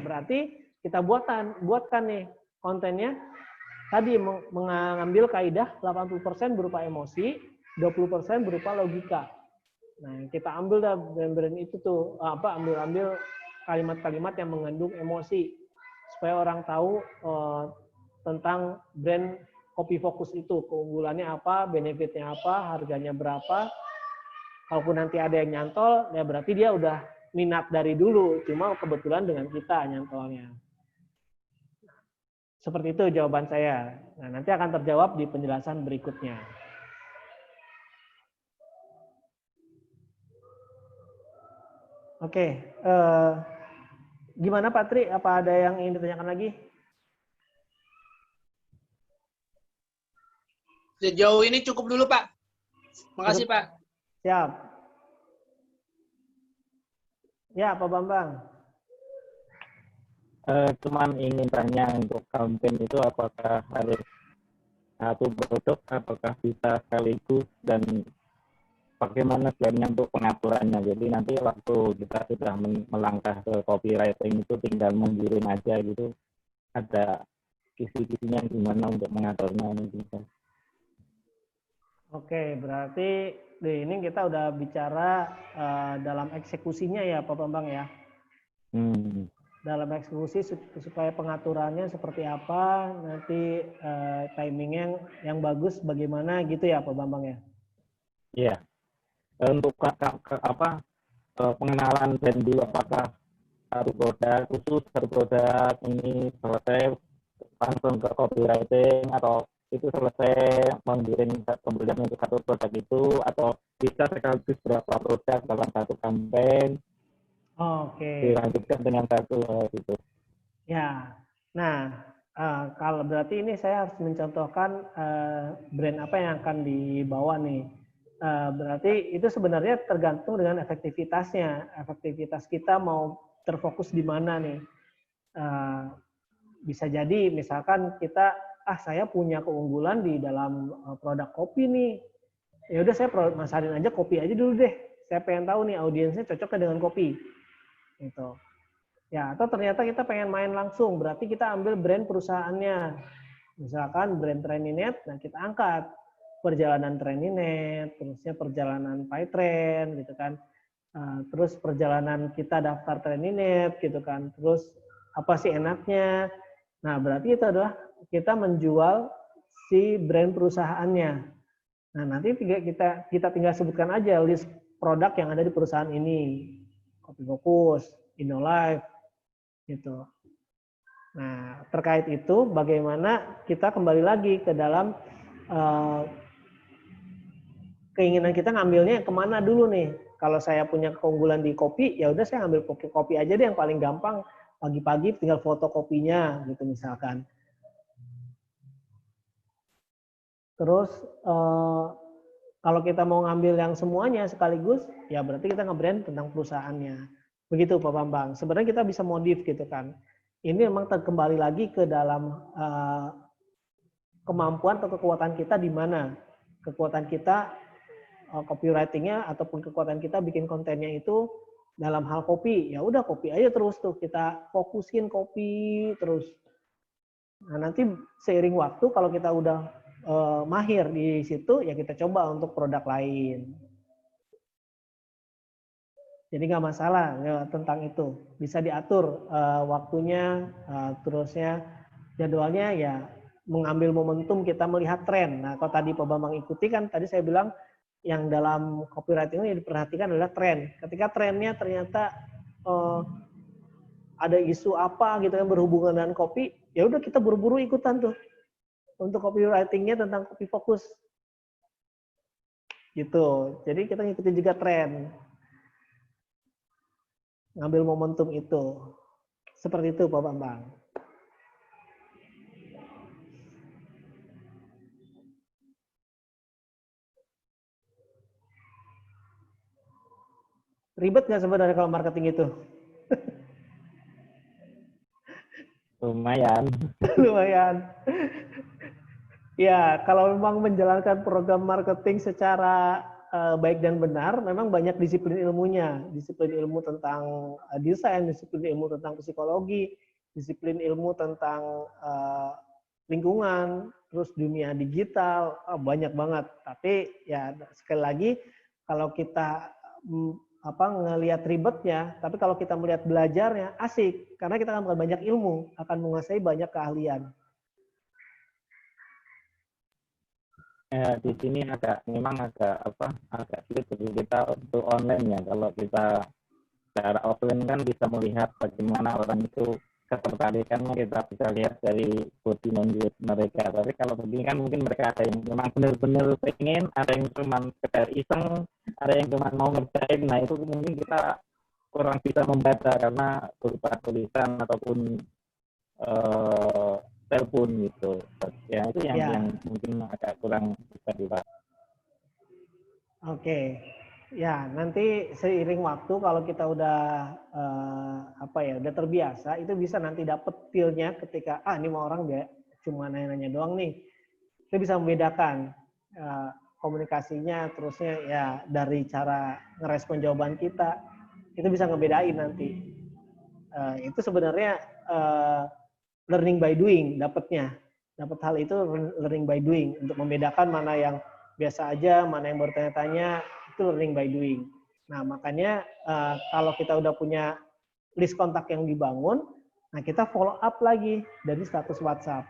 Berarti kita buatkan nih kontennya tadi mengambil kaidah 80% berupa emosi, 20% berupa logika. Nah, kita ambil dah brand-brand itu tuh, ambil kalimat-kalimat yang mengandung emosi supaya orang tahu tentang brand Kopi Fokus itu, keunggulannya apa, benefitnya apa, harganya berapa. Kalaupun nanti ada yang nyantol, ya berarti dia udah minat dari dulu, cuma kebetulan dengan kita nyantolnya. Seperti itu jawaban saya. Nah, nanti akan terjawab di penjelasan berikutnya. Oke, gimana Pak Tri? Apa ada yang ingin ditanyakan lagi? Sejauh ini cukup dulu, Pak. Makasih, Pak. Siap. Ya, Pak Bambang. Cuman ingin tanya untuk campaign itu apakah harus satu produk, apakah bisa sekaligus, dan bagaimana sebenarnya untuk pengaturannya. Jadi nanti waktu kita sudah melangkah ke copywriting itu tinggal menggiring aja gitu. Ada kisi-kisinya gimana untuk mengaturnya mungkin. Oke, berarti di ini kita udah bicara dalam eksekusinya ya Pak Bambang ya. Dalam eksekusi supaya pengaturannya seperti apa, nanti timingnya yang bagus bagaimana gitu ya Pak Bambang ya. Iya. Untuk pengenalan brand dulu, apakah satu produk khusus, satu produk ini selesai langsung ke copywriting, atau itu selesai menggiring kemudian untuk satu produk itu, atau bisa sekaligus berapa produk dalam satu campaign. Oke. Dilanjutkan dengan satu gitu. Ya, nah kalau berarti ini saya harus mencontohkan brand apa yang akan dibawa nih. Berarti itu sebenarnya tergantung dengan efektivitasnya. Efektivitas kita mau terfokus di mana nih. Bisa jadi misalkan kita, saya punya keunggulan di dalam produk kopi nih. Ya udah saya masarin aja kopi aja dulu deh. Saya pengen tahu nih audiensnya cocoknya dengan kopi. Gitu. Ya, atau ternyata kita pengen main langsung, berarti kita ambil brand perusahaannya. Misalkan brand Traininette, nah kita angkat perjalanan Traininette, terusnya perjalanan PyTrain gitu kan. Terus perjalanan kita daftar Traininette gitu kan. Terus apa sih enaknya? Nah, berarti itu adalah kita menjual si brand perusahaannya. Nah, nanti kita tinggal sebutkan aja list produk yang ada di perusahaan ini. Kopi Fokus, InnoLife, gitu. Nah, terkait itu bagaimana kita kembali lagi ke dalam keinginan kita ngambilnya kemana dulu nih. Kalau saya punya keunggulan di kopi, ya udah saya ambil kopi aja deh yang paling gampang. Pagi-pagi tinggal foto kopinya, gitu misalkan. Terus kalau kita mau ngambil yang semuanya sekaligus, ya berarti kita nge-brand tentang perusahaannya. Begitu Pak Bambang. Sebenarnya kita bisa modif gitu kan. Ini memang kembali lagi ke dalam kemampuan atau kekuatan kita di mana. Kekuatan kita copywriting-nya ataupun kekuatan kita bikin kontennya itu dalam hal kopi. Ya udah kopi aja terus tuh, kita fokusin kopi terus. Nah, nanti seiring waktu kalau kita udah mahir di situ, ya kita coba untuk produk lain. Jadi nggak masalah ya, tentang itu. Bisa diatur waktunya, terusnya jadwalnya ya mengambil momentum kita melihat tren. Nah, kalau tadi Pak Bambang ikuti kan, tadi saya bilang yang dalam copywriting yang diperhatikan adalah tren. Ketika trennya ternyata ada isu apa gitu yang berhubungan dengan kopi, ya udah kita buru-buru ikutan tuh. Untuk copywriting-nya tentang Kopi Fokus. Gitu. Jadi kita ngikutin juga tren. Ngambil momentum itu. Seperti itu Pak Bambang. Ribet nggak sebenarnya kalau marketing itu? Lumayan. Lumayan. Ya, kalau memang menjalankan program marketing secara baik dan benar, memang banyak disiplin ilmunya. Disiplin ilmu tentang desain, disiplin ilmu tentang psikologi, disiplin ilmu tentang lingkungan, terus dunia digital, banyak banget. Tapi ya sekali lagi kalau kita ngelihat ribetnya, tapi kalau kita melihat belajarnya asik, karena kita akan banyak ilmu, akan menguasai banyak keahlian. Di sini memang agak sulit bagi kita untuk online ya. Kalau kita secara offline kan bisa melihat bagaimana orang itu ketertarikannya, kita bisa lihat dari body language mereka. Tapi kalau begini kan mungkin mereka ada yang memang benar-benar pengen, ada yang cuma sekedar iseng, ada yang cuma mau ngerjain. Nah itu mungkin kita kurang bisa membaca karena berupa tulisan ataupun telepon gitu. Ya itu yang mungkin agak kurang bisa dibaca. Oke. Ya, nanti seiring waktu kalau kita udah udah terbiasa, itu bisa nanti dapet feel-nya ketika ini mau orang dia cuma nanya-nanya doang nih. Kita bisa membedakan komunikasinya, terusnya ya dari cara ngerespon jawaban kita, itu bisa ngebedain nanti. Itu sebenarnya learning by doing dapatnya. Dapat hal itu learning by doing untuk membedakan mana yang biasa aja, mana yang bertanya-tanya, itu learning by doing. Nah, makanya kalau kita udah punya list kontak yang dibangun, nah kita follow up lagi dari status WhatsApp.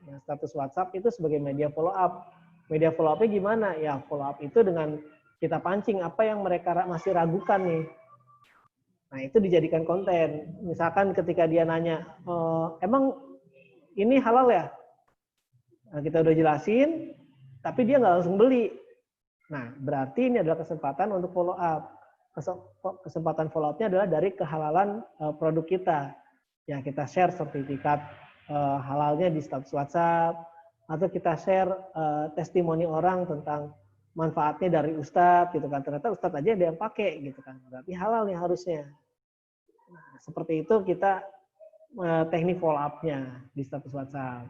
Nah, status WhatsApp itu sebagai media follow up. Media follow up-nya gimana? Ya, follow up itu dengan kita pancing apa yang mereka masih ragukan nih. Nah, itu dijadikan konten. Misalkan ketika dia nanya, emang ini halal ya? Nah, kita udah jelasin, tapi dia nggak langsung beli. Nah, berarti ini adalah kesempatan untuk follow up. Kesempatan follow up-nya adalah dari kehalalan produk kita. Ya, kita share sertifikat halalnya di status WhatsApp, atau kita share testimoni orang tentang manfaatnya dari Ustadz, gitu kan. Ternyata Ustadz aja ada yang pakai, gitu kan. Berarti halal nih harusnya. Nah, seperti itu kita teknik follow up-nya di status WhatsApp.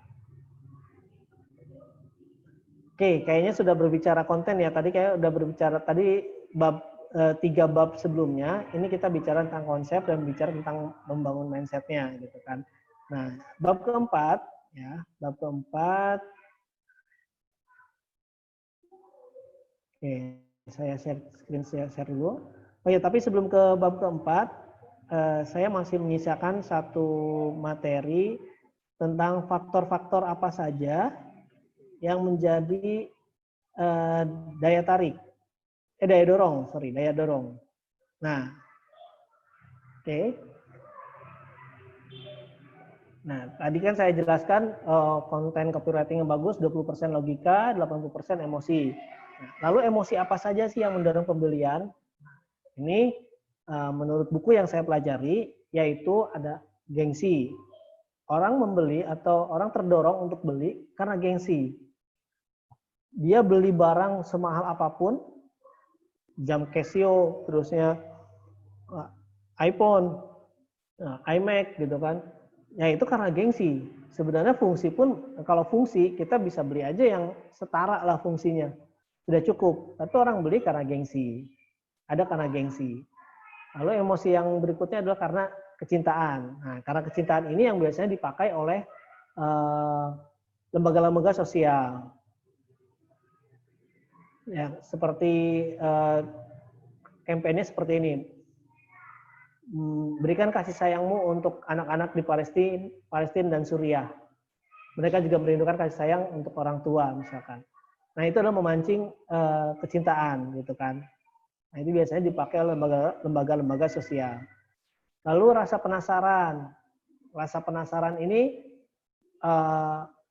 Oke, kayaknya sudah berbicara konten ya. Tadi kayak udah berbicara tadi bab 3 bab sebelumnya. Ini kita bicara tentang konsep dan bicara tentang membangun mindset-nya gitu kan. Nah, bab keempat ya, bab keempat. Oke, saya screen share dulu. Oh ya, tapi sebelum ke bab keempat, saya masih menyisakan satu materi tentang faktor-faktor apa saja yang menjadi daya dorong. Nah, oke. Nah, tadi kan saya jelaskan konten copywriting yang bagus, 20% logika, 80% emosi. Nah, lalu emosi apa saja sih yang mendorong pembelian? Ini menurut buku yang saya pelajari, yaitu ada gengsi. Orang membeli atau orang terdorong untuk beli karena gengsi. Dia beli barang semahal apapun, jam Casio, terusnya iPhone, iMac gitu kan. Ya itu karena gengsi. Sebenarnya fungsi pun, kalau fungsi kita bisa beli aja yang setara lah fungsinya. Sudah cukup. Tapi orang beli karena gengsi. Ada karena gengsi. Lalu emosi yang berikutnya adalah karena kecintaan. Nah, karena kecintaan ini yang biasanya dipakai oleh lembaga-lembaga sosial. Ya, seperti kampanye seperti ini. Berikan kasih sayangmu untuk anak-anak di Palestina dan Suriah. Mereka juga merindukan kasih sayang untuk orang tua misalkan. Nah, itu adalah memancing kecintaan gitu kan. Nah, itu biasanya dipakai oleh lembaga-lembaga sosial. Lalu rasa penasaran. Rasa penasaran ini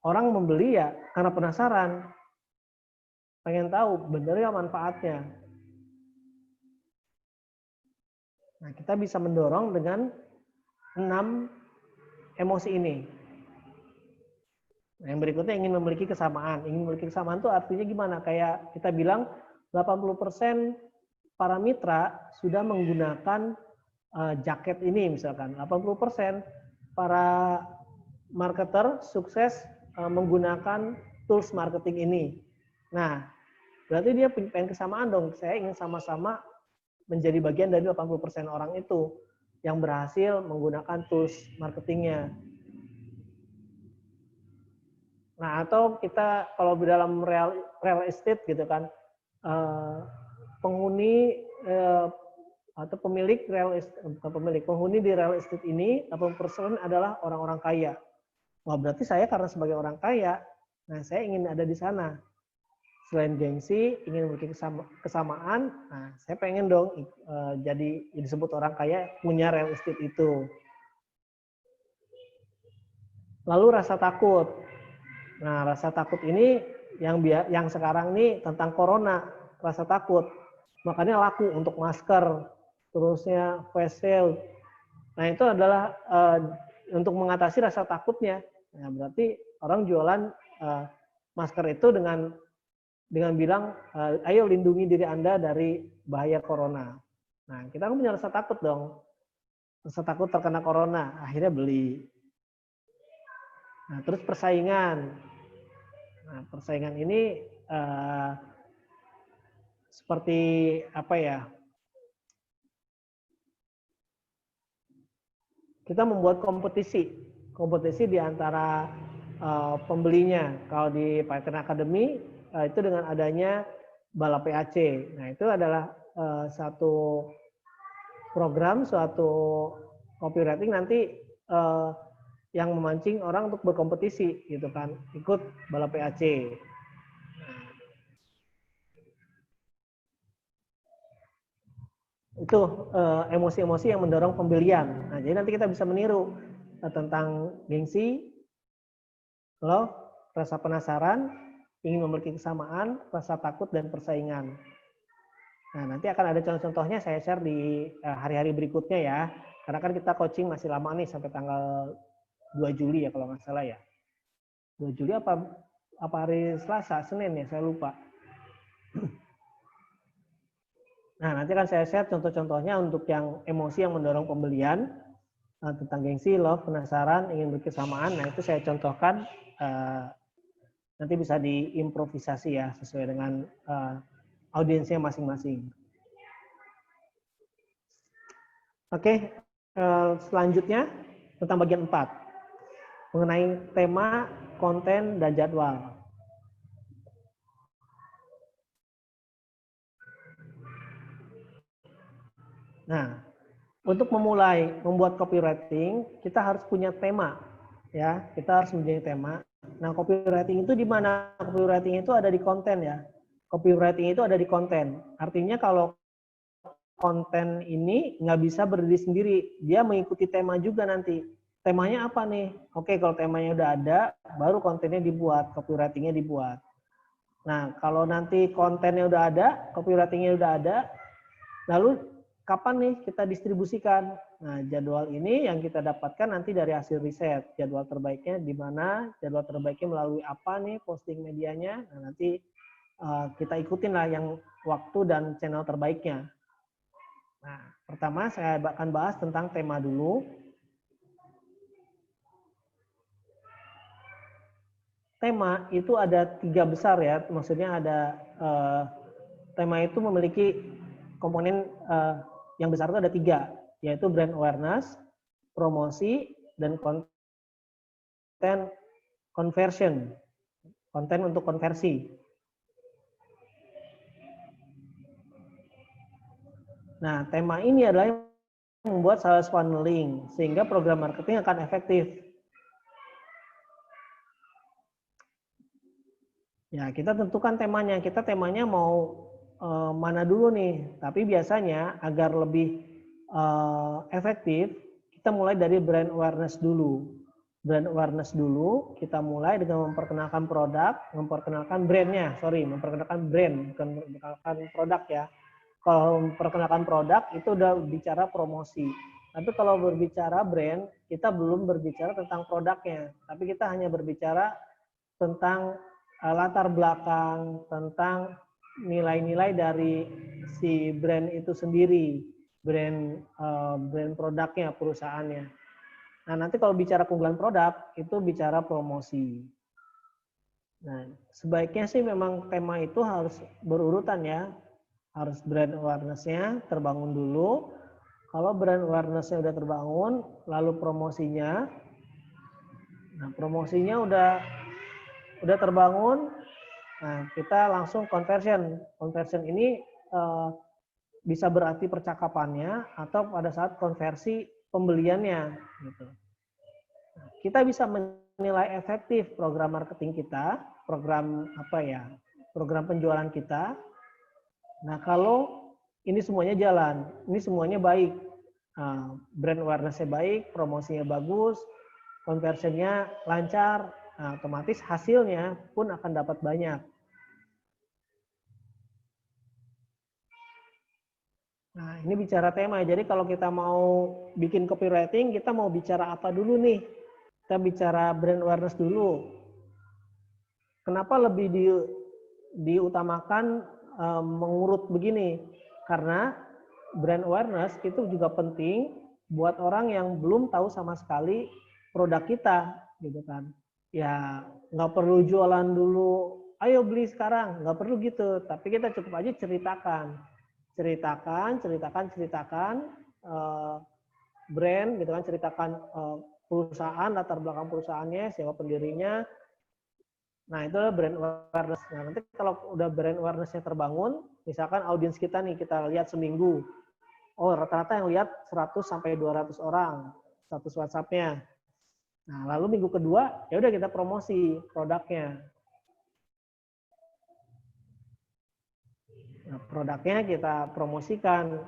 orang membeli ya karena penasaran. Pengen tahu benar ya manfaatnya. Nah, kita bisa mendorong dengan 6 emosi ini. Nah, yang berikutnya ingin memiliki kesamaan. Ingin memiliki kesamaan itu artinya gimana? Kayak kita bilang 80% para mitra sudah menggunakan jaket ini misalkan. 80% para marketer sukses menggunakan tools marketing ini. Nah, berarti dia pengen kesamaan dong. Saya ingin sama-sama menjadi bagian dari 80% orang itu yang berhasil menggunakan tools marketingnya. Nah, atau kita kalau di dalam real estate gitu kan, penghuni atau pemilik real estate, bukan pemilik, penghuni di real estate ini 80% adalah orang-orang kaya. Wah, berarti saya karena sebagai orang kaya, nah saya ingin ada di sana. Selain gengsi, ingin memiliki kesamaan, nah saya pengen dong jadi disebut orang kaya punya real estate itu. Lalu rasa takut. Nah, rasa takut ini yang sekarang ini tentang corona, rasa takut. Makanya laku untuk masker, terusnya face shield. Nah, itu adalah untuk mengatasi rasa takutnya. Nah, berarti orang jualan masker itu dengan bilang, ayo lindungi diri Anda dari bahaya corona. Nah, kita kan punya rasa takut dong. Rasa takut terkena corona, akhirnya beli. Nah, terus persaingan. Nah, persaingan ini seperti apa ya? Kita membuat kompetisi di antara pembelinya. Kalau di Python Academy itu dengan adanya balap PAC. Nah, itu adalah satu program, suatu copywriting nanti yang memancing orang untuk berkompetisi gitu kan, ikut balap PAC. Itu emosi-emosi yang mendorong pembelian. Nah, jadi nanti kita bisa meniru tentang gengsi, love, rasa penasaran, ingin memiliki kesamaan, rasa takut, dan persaingan. Nah, nanti akan ada contoh-contohnya saya share di hari-hari berikutnya ya. Karena kan kita coaching masih lama nih sampai tanggal 2 Juli ya kalau nggak salah ya. 2 Juli apa hari Selasa, Senin ya, saya lupa. Nah, nanti akan saya share contoh-contohnya untuk yang emosi yang mendorong pembelian, tentang gengsi, love, penasaran, ingin berkesamaan. Nah, itu saya contohkan, nanti bisa diimprovisasi ya, sesuai dengan audiensnya masing-masing. Oke, selanjutnya tentang bagian 4. Mengenai tema, konten, dan jadwal. Nah, untuk memulai membuat copywriting, kita harus punya tema, ya. Kita harus mempunyai tema. Nah, copywriting itu di mana? Copywriting itu ada di konten ya. Copywriting itu ada di konten. Artinya kalau konten ini nggak bisa berdiri sendiri, dia mengikuti tema juga nanti. Temanya apa nih? Oke, kalau temanya udah ada, baru kontennya dibuat, copywritingnya dibuat. Nah, kalau nanti kontennya udah ada, copywritingnya udah ada, lalu kapan nih kita distribusikan? Nah, jadwal ini yang kita dapatkan nanti dari hasil riset. Jadwal terbaiknya di mana, jadwal terbaiknya melalui apa nih posting medianya. Nah, nanti kita ikutin lah yang waktu dan channel terbaiknya. Nah, pertama saya akan bahas tentang tema dulu. Tema itu ada 3 besar ya, maksudnya ada tema itu memiliki komponen yang besar itu ada 3, yaitu brand awareness, promosi, dan konten conversion, konten untuk konversi. Nah, tema ini adalah yang membuat sales funneling, sehingga program marketing akan efektif. Ya, kita tentukan temanya. Kita temanya mau mana dulu nih. Tapi biasanya agar lebih efektif, kita mulai dari brand awareness dulu. Brand awareness dulu, kita mulai dengan memperkenalkan produk, memperkenalkan brandnya. Memperkenalkan brand, bukan memperkenalkan produk ya. Kalau memperkenalkan produk, itu udah bicara promosi. Tapi kalau berbicara brand, kita belum berbicara tentang produknya. Tapi kita hanya berbicara tentang latar belakang, tentang nilai-nilai dari si brand itu sendiri, brand produknya, perusahaannya. Nah, nanti kalau bicara keunggulan produk, itu bicara promosi. Nah, sebaiknya sih memang tema itu harus berurutan ya, harus brand awareness-nya terbangun dulu, Kalau brand awareness-nya udah terbangun, lalu promosinya, nah promosinya udah terbangun, nah kita langsung conversion. Conversion ini bisa berarti percakapannya atau pada saat konversi pembeliannya. Gitu. Nah, kita bisa menilai efektif program marketing kita, program program penjualan kita. Nah kalau ini semuanya jalan, ini semuanya baik. Brand awareness-nya baik, promosinya bagus, conversion-nya lancar, otomatis hasilnya pun akan dapat banyak. Nah, ini bicara tema. Jadi kalau kita mau bikin copywriting, kita mau bicara apa dulu nih? Kita bicara brand awareness dulu. Kenapa lebih diutamakan mengurut begini? Karena brand awareness itu juga penting buat orang yang belum tahu sama sekali produk kita, gitu kan. Ya, nggak perlu jualan dulu, ayo beli sekarang, nggak perlu gitu. Tapi kita cukup aja ceritakan brand, gitu kan, ceritakan perusahaan, latar belakang perusahaannya, siapa pendirinya. Nah, itu adalah brand awareness. Nah, nanti kalau udah brand awareness-nya terbangun, misalkan audiens kita nih, kita lihat seminggu. Oh, rata-rata yang lihat 100 sampai 200 orang status WhatsApp-nya. Nah, lalu minggu kedua, ya udah kita promosi produknya. Nah, produknya kita promosikan,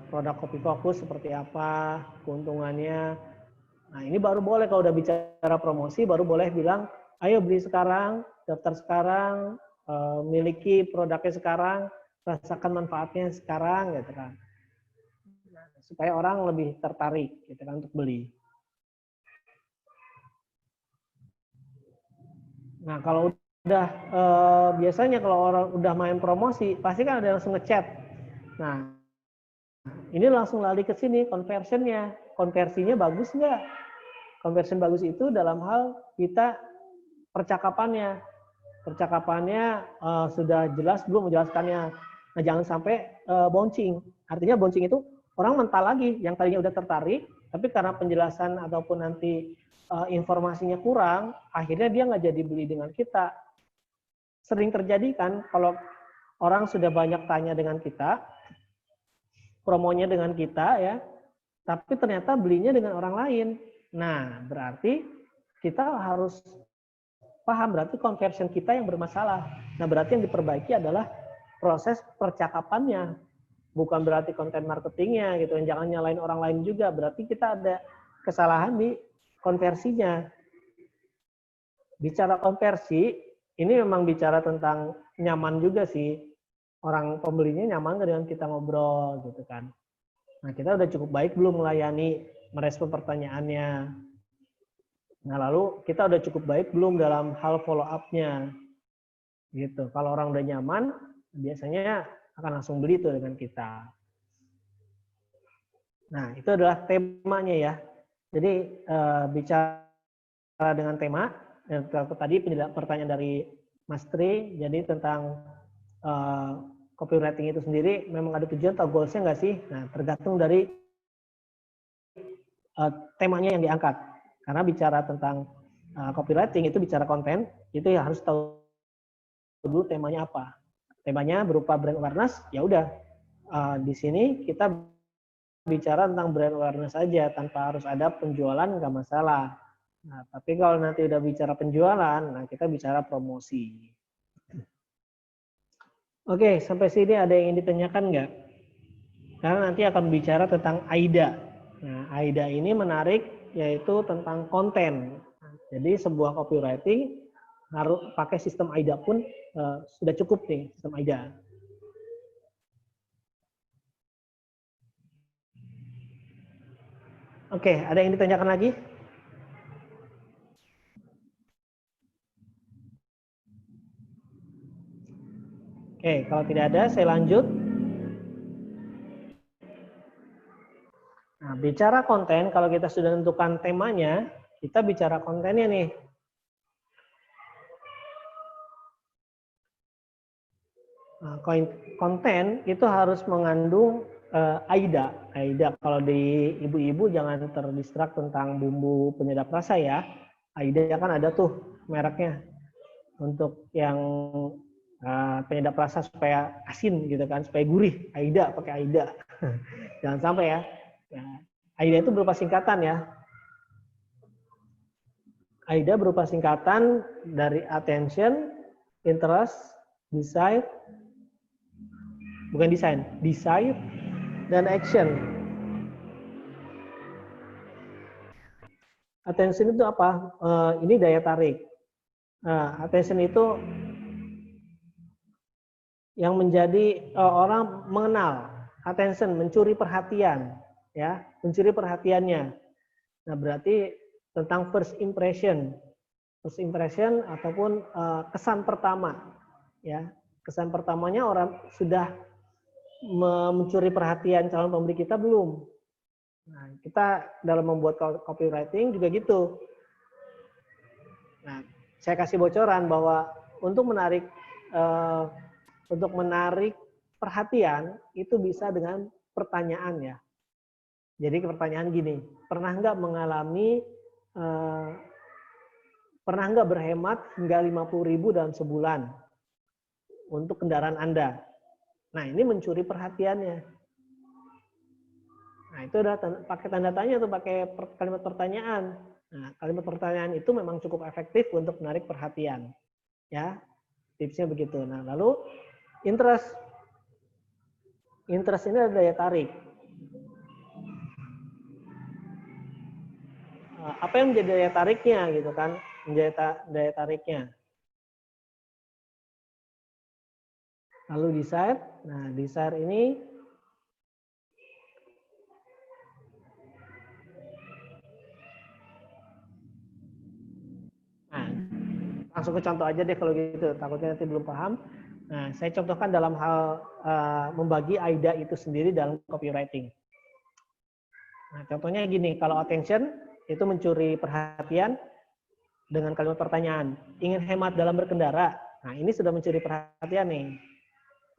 produk Kopi Fokus seperti apa, keuntungannya. Nah, ini baru boleh kalau udah bicara promosi, baru boleh bilang, ayo beli sekarang, daftar sekarang, miliki produknya sekarang, rasakan manfaatnya sekarang, gitu kan. Supaya orang lebih tertarik, gitu kan, untuk beli. Nah, kalau udah biasanya kalau orang udah main promosi, pasti kan ada yang langsung ngechat. Nah, ini langsung lari ke sini conversionnya, konversinya bagus nggak? Conversion bagus itu dalam hal kita percakapannya sudah jelas belum menjelaskannya. Nah, jangan sampai bouncing. Artinya bouncing itu orang mental lagi, yang tadinya udah tertarik, tapi karena penjelasan ataupun nanti informasinya kurang, akhirnya dia nggak jadi beli dengan kita. Sering terjadi kan kalau orang sudah banyak tanya dengan kita, promonya dengan kita ya, tapi ternyata belinya dengan orang lain. Nah, berarti kita harus paham, berarti conversion kita yang bermasalah. Nah, berarti yang diperbaiki adalah proses percakapannya. Bukan berarti konten marketingnya gitu. Jangan nyalain orang lain juga. Berarti kita ada kesalahan di konversinya. Bicara konversi, ini memang bicara tentang nyaman juga sih. Orang pembelinya nyaman nggak dengan kita ngobrol gitu kan. Nah, kita udah cukup baik belum melayani, merespon pertanyaannya. Nah, lalu kita udah cukup baik belum dalam hal follow up-nya. Gitu. Kalau orang udah nyaman, biasanya akan langsung beli tuh dengan kita. Nah, itu adalah temanya ya. Jadi bicara dengan tema, tadi pertanyaan dari Mas Tri, jadi tentang copywriting itu sendiri memang ada tujuan atau goals-nya nggak sih? Nah, tergantung dari temanya yang diangkat. Karena bicara tentang copywriting itu bicara konten, itu ya harus tahu dulu temanya apa. Temanya berupa brand awareness, ya udah di sini kita bicara tentang brand awareness saja tanpa harus ada penjualan, nggak masalah. Nah, tapi kalau nanti udah bicara penjualan, nah kita bicara promosi. Oke, sampai sini ada yang ingin ditanyakan nggak? Karena nanti akan bicara tentang AIDA. Nah, AIDA ini menarik, yaitu tentang konten. Jadi sebuah copywriting harus pakai sistem AIDA pun sudah cukup nih, sistem AIDA. Oke, ada yang ditanyakan lagi? Oke, kalau tidak ada, saya lanjut. Nah, bicara konten, kalau kita sudah tentukan temanya, kita bicara kontennya nih. Nah, konten itu harus mengandung AIDA. AIDA kalau di ibu-ibu jangan terdistrak tentang bumbu penyedap rasa ya. AIDA kan ada tuh mereknya untuk yang penyedap rasa supaya asin gitu kan, supaya gurih. AIDA, pakai AIDA. Jangan sampai ya. AIDA itu berupa singkatan ya. AIDA berupa singkatan dari attention, interest, desire, bukan desire, dan action. Attention itu apa? Ini daya tarik. Nah, attention itu yang menjadi orang mengenal. Attention, mencuri perhatian, ya, mencuri perhatiannya. Nah, berarti tentang first impression ataupun kesan pertama, ya. Kesan pertamanya orang sudah mencuri perhatian calon pembeli kita belum? Nah, kita dalam membuat copywriting juga gitu. Nah, saya kasih bocoran bahwa untuk menarik perhatian itu bisa dengan pertanyaan ya. Jadi pertanyaan gini, pernah nggak berhemat hingga 50.000 dalam sebulan untuk kendaraan Anda? Nah, ini mencuri perhatiannya. Nah, itu udah pakai tanda tanya atau pakai kalimat pertanyaan. Nah, kalimat pertanyaan itu memang cukup efektif untuk menarik perhatian. Ya, tipsnya begitu. Nah, lalu interest. Interest ini ada daya tarik. Apa yang menjadi daya tariknya gitu kan? Menjadi daya tariknya. Lalu desire. Nah, desire ini langsung ke contoh aja deh kalau gitu, takutnya nanti belum paham. Nah, saya contohkan dalam hal membagi AIDA itu sendiri dalam copywriting. Nah, contohnya gini, kalau attention itu mencuri perhatian dengan kalimat pertanyaan, ingin hemat dalam berkendara. Nah, ini sudah mencuri perhatian nih.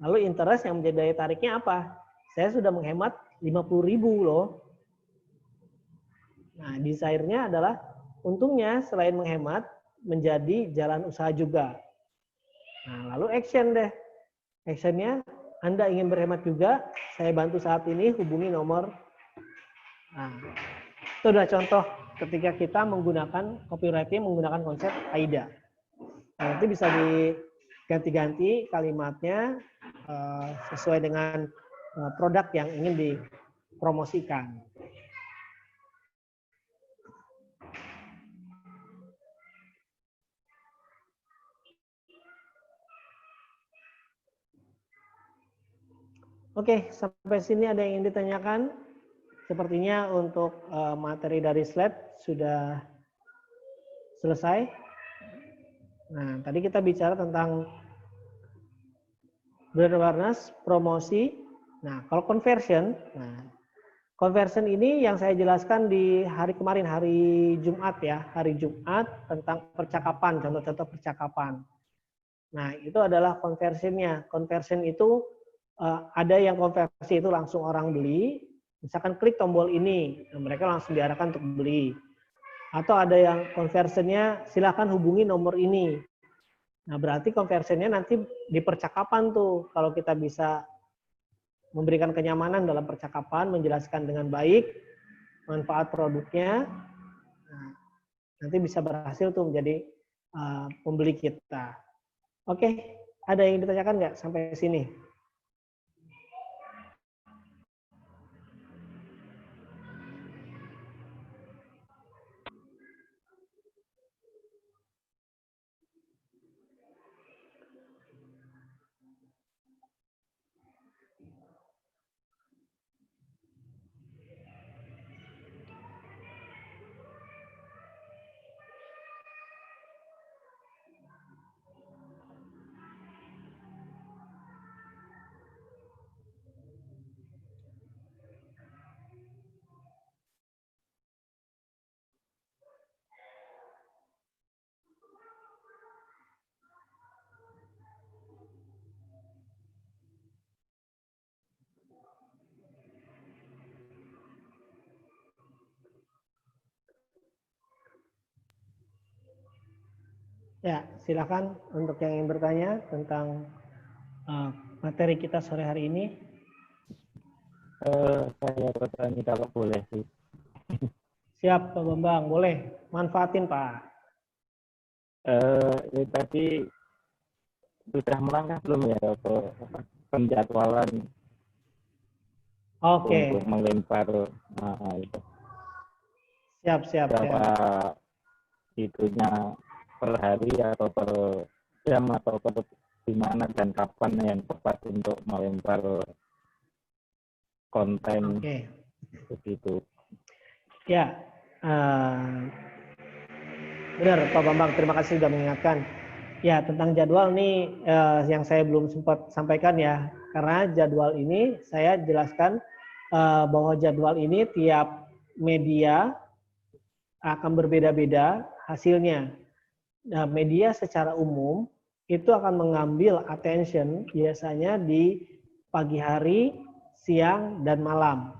Lalu interest yang menjadi daya tariknya apa? Saya sudah menghemat 50.000 loh. Nah, desire-nya adalah untungnya selain menghemat, menjadi jalan usaha juga. Nah, lalu action deh. Actionnya, Anda ingin berhemat juga, saya bantu saat ini, hubungi nomor. Nah, itu adalah contoh ketika kita menggunakan copywriting, menggunakan konsep AIDA. Nah, nanti bisa diganti-ganti kalimatnya sesuai dengan produk yang ingin dipromosikan. Oke, sampai sini ada yang ingin ditanyakan? Sepertinya untuk materi dari slide sudah selesai. Nah, tadi kita bicara tentang brand awareness, promosi. Nah, kalau conversion, conversion ini yang saya jelaskan di hari kemarin, hari Jumat ya, hari Jumat tentang percakapan, contoh-contoh percakapan. Nah, itu adalah conversionnya. Conversion itu ada yang konversi itu langsung orang beli, misalkan klik tombol ini, mereka langsung diarahkan untuk beli. Atau ada yang conversionnya silakan hubungi nomor ini. Nah, berarti conversionnya nanti di percakapan tuh, kalau kita bisa memberikan kenyamanan dalam percakapan, menjelaskan dengan baik manfaat produknya, nah, nanti bisa berhasil tuh menjadi pembeli kita. Oke, ada yang ditanyakan nggak sampai sini? Ya, silakan untuk yang ingin bertanya tentang materi kita sore hari ini. Saya bertanya kalau boleh sih. Siap, Pak Bambang. Boleh. Manfaatin, Pak. Tadi sudah melangkah belum ya ke penjadwalan Oke. untuk melempar itu Siap. berapa itunya per hari atau per jam atau per gimana dan kapan yang tepat untuk melempar konten Oke. begitu. Ya, benar Pak Bambang, terima kasih sudah mengingatkan. Ya, tentang jadwal nih yang saya belum sempat sampaikan ya, karena jadwal ini saya jelaskan bahwa jadwal ini tiap media akan berbeda-beda hasilnya. Nah, media secara umum itu akan mengambil attention biasanya di pagi hari, siang, dan malam.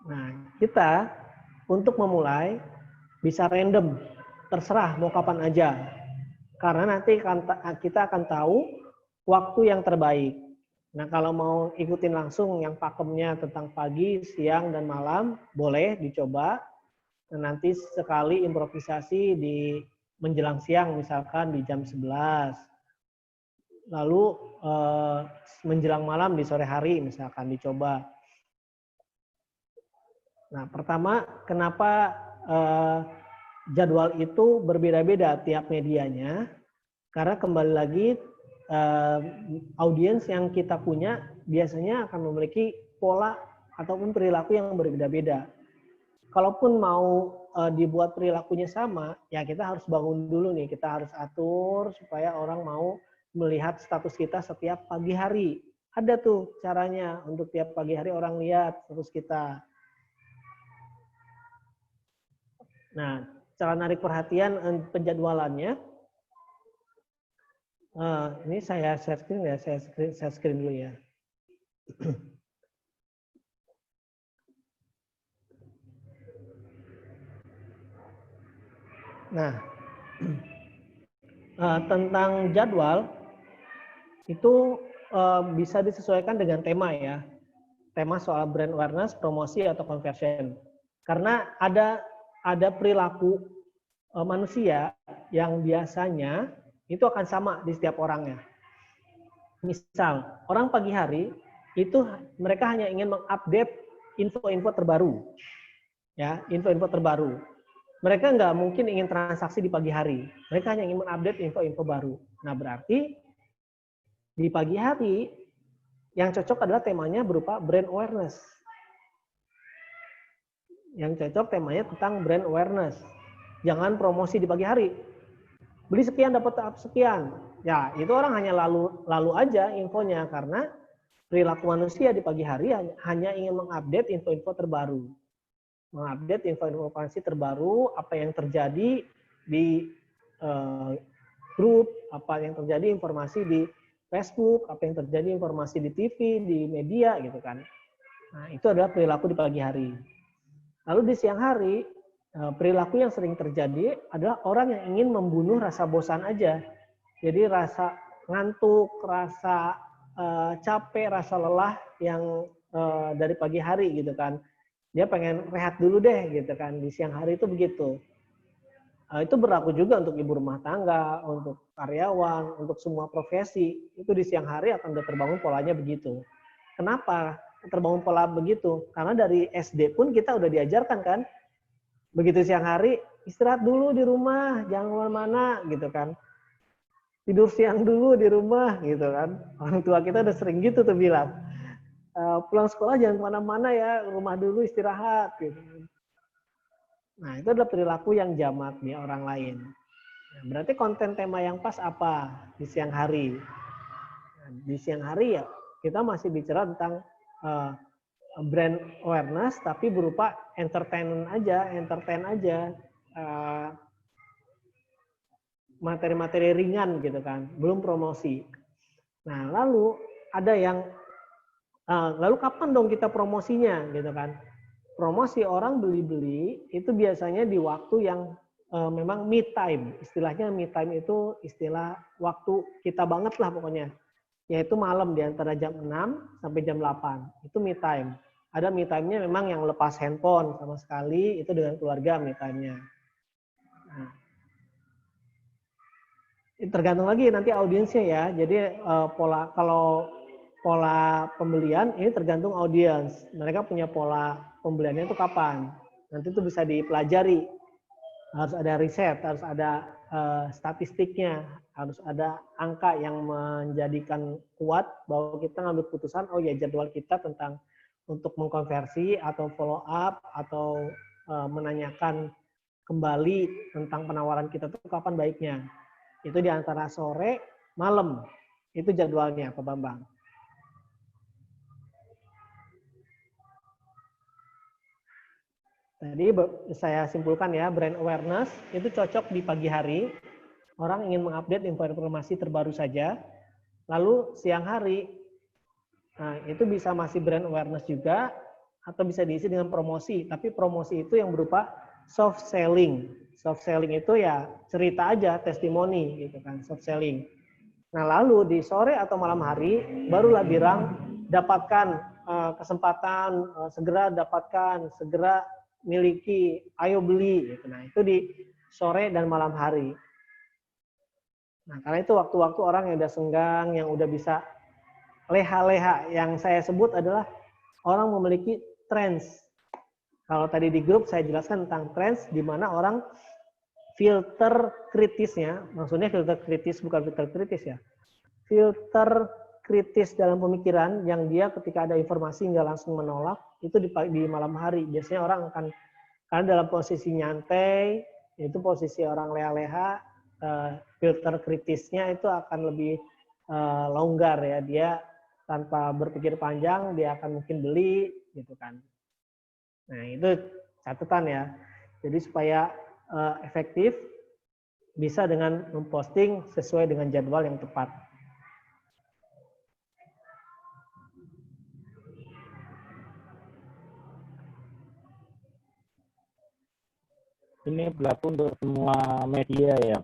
Nah, kita untuk memulai bisa random, terserah mau kapan aja. Karena nanti kita akan tahu waktu yang terbaik. Nah, kalau mau ikutin langsung yang pakemnya tentang pagi, siang, dan malam, boleh dicoba. Nah, nanti sekali improvisasi di menjelang siang, misalkan di jam 11. Lalu menjelang malam di sore hari, misalkan dicoba. Nah, pertama, kenapa jadwal itu berbeda-beda tiap medianya? Karena kembali lagi, audiens yang kita punya biasanya akan memiliki pola ataupun perilaku yang berbeda-beda. Kalaupun mau dibuat perilakunya sama, ya kita harus bangun dulu nih, kita harus atur supaya orang mau melihat status kita setiap pagi hari. Ada tuh caranya untuk tiap pagi hari orang lihat status kita. Nah, cara narik perhatian penjadwalannya, ini saya share screen ya, saya share screen dulu ya. Nah, tentang jadwal itu bisa disesuaikan dengan tema ya. Tema soal brand awareness, promosi atau conversion. Karena ada perilaku manusia yang biasanya itu akan sama di setiap orangnya. Misal, orang pagi hari itu mereka hanya ingin mengupdate info-info terbaru. Ya, info-info terbaru. Mereka nggak mungkin ingin transaksi di pagi hari. Mereka hanya ingin mengupdate info-info baru. Nah, berarti di pagi hari yang cocok adalah temanya berupa brand awareness. Yang cocok temanya tentang brand awareness. Jangan promosi di pagi hari. Beli sekian dapat sekian. Ya, itu orang hanya lalu aja infonya karena perilaku manusia di pagi hari hanya ingin mengupdate info-info terbaru. Mengupdate informasi terbaru, apa yang terjadi di grup, apa yang terjadi informasi di Facebook, apa yang terjadi informasi di TV, di media gitu kan. Nah, itu adalah perilaku di pagi hari. Lalu di siang hari, perilaku yang sering terjadi adalah orang yang ingin membunuh rasa bosan aja. Jadi rasa ngantuk, rasa capek, rasa lelah yang dari pagi hari gitu kan. Dia pengen rehat dulu deh gitu kan. Di siang hari itu begitu. Itu berlaku juga untuk ibu rumah tangga, untuk karyawan, untuk semua profesi. Itu di siang hari akan terbangun polanya begitu. Kenapa terbangun pola begitu? Karena dari SD pun kita udah diajarkan kan. Begitu siang hari, istirahat dulu di rumah, jangan kemana-mana gitu kan. Tidur siang dulu di rumah gitu kan. Orang tua kita udah sering gitu tuh bilang. Pulang sekolah jangan kemana-mana ya, rumah dulu istirahat gitu. Nah, itu adalah perilaku yang jamak di orang lain. Nah, berarti konten tema yang pas apa di siang hari? Nah, di siang hari ya kita masih bicara tentang brand awareness tapi berupa entertain aja. Materi-materi ringan gitu kan, belum promosi. Nah, lalu ada yang lalu kapan dong kita promosinya gitu kan? Promosi orang beli-beli itu biasanya di waktu yang memang me time. Istilahnya me time itu istilah waktu kita banget lah pokoknya. Yaitu malam di antara jam 6 sampai jam 8. Itu me time. Ada me time-nya memang yang lepas handphone sama sekali, itu dengan keluarga me time-nya. Nah, tergantung lagi nanti audiensnya ya. Jadi kalau pola pembelian ini tergantung audiens. Mereka punya pola pembeliannya itu kapan. Nanti itu bisa dipelajari. Harus ada riset, harus ada statistiknya, harus ada angka yang menjadikan kuat bahwa kita ngambil keputusan, oh ya jadwal kita tentang untuk mengkonversi atau follow up atau menanyakan kembali tentang penawaran kita itu kapan baiknya. Itu di antara sore, malam. Itu jadwalnya, Pak Bambang. Tadi saya simpulkan ya, brand awareness itu cocok di pagi hari. Orang ingin mengupdate informasi terbaru saja. Lalu siang hari, nah itu bisa masih brand awareness juga, atau bisa diisi dengan promosi. Tapi promosi itu yang berupa soft selling. Soft selling itu ya cerita aja, testimoni gitu kan, soft selling. Nah lalu di sore atau malam hari, barulah bilang dapatkan kesempatan, segera dapatkan, segera miliki, ayo beli. Gitu. Nah itu di sore dan malam hari. Nah karena itu waktu-waktu orang yang udah senggang, yang udah bisa leha-leha, yang saya sebut adalah orang memiliki trends. Kalau tadi di grup saya jelaskan tentang trends, di mana orang filter kritisnya, maksudnya filter kritis bukan filter kritis ya, filter kritis dalam pemikiran yang dia ketika ada informasi nggak langsung menolak, itu di malam hari. Biasanya orang akan, karena dalam posisi nyantai, itu posisi orang leha-leha, filter kritisnya itu akan lebih longgar ya, dia tanpa berpikir panjang, dia akan mungkin beli, gitu kan. Nah itu catatan ya. Jadi supaya efektif, bisa dengan memposting sesuai dengan jadwal yang tepat. Ini berlaku untuk semua media ya,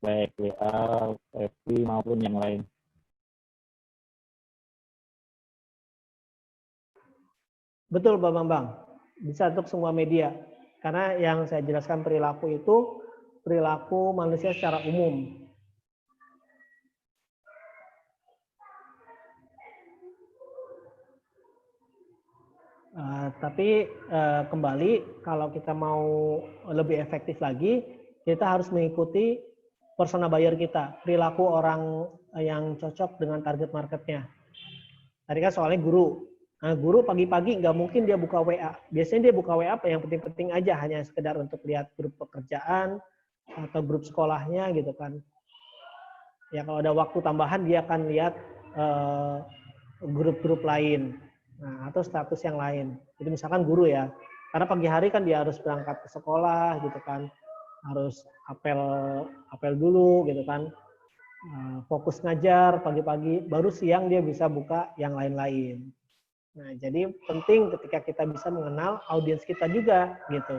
baik WA, FB maupun yang lain. Betul Pak Bambang, bisa untuk semua media. Karena yang saya jelaskan perilaku itu perilaku manusia secara umum. Tapi kembali, kalau kita mau lebih efektif lagi, kita harus mengikuti persona buyer kita, perilaku orang yang cocok dengan target marketnya. Tadi kan soalnya guru. Nah, guru pagi-pagi nggak mungkin dia buka WA. Biasanya dia buka WA apa yang penting-penting aja, hanya sekedar untuk lihat grup pekerjaan atau grup sekolahnya gitu kan. Ya kalau ada waktu tambahan dia akan lihat grup-grup lain, nah, atau status yang lain. Jadi misalkan guru ya, karena pagi hari kan dia harus berangkat ke sekolah gitu kan, harus apel dulu gitu kan, fokus ngajar pagi-pagi, baru siang dia bisa buka yang lain-lain. Nah, jadi penting ketika kita bisa mengenal audiens kita juga gitu.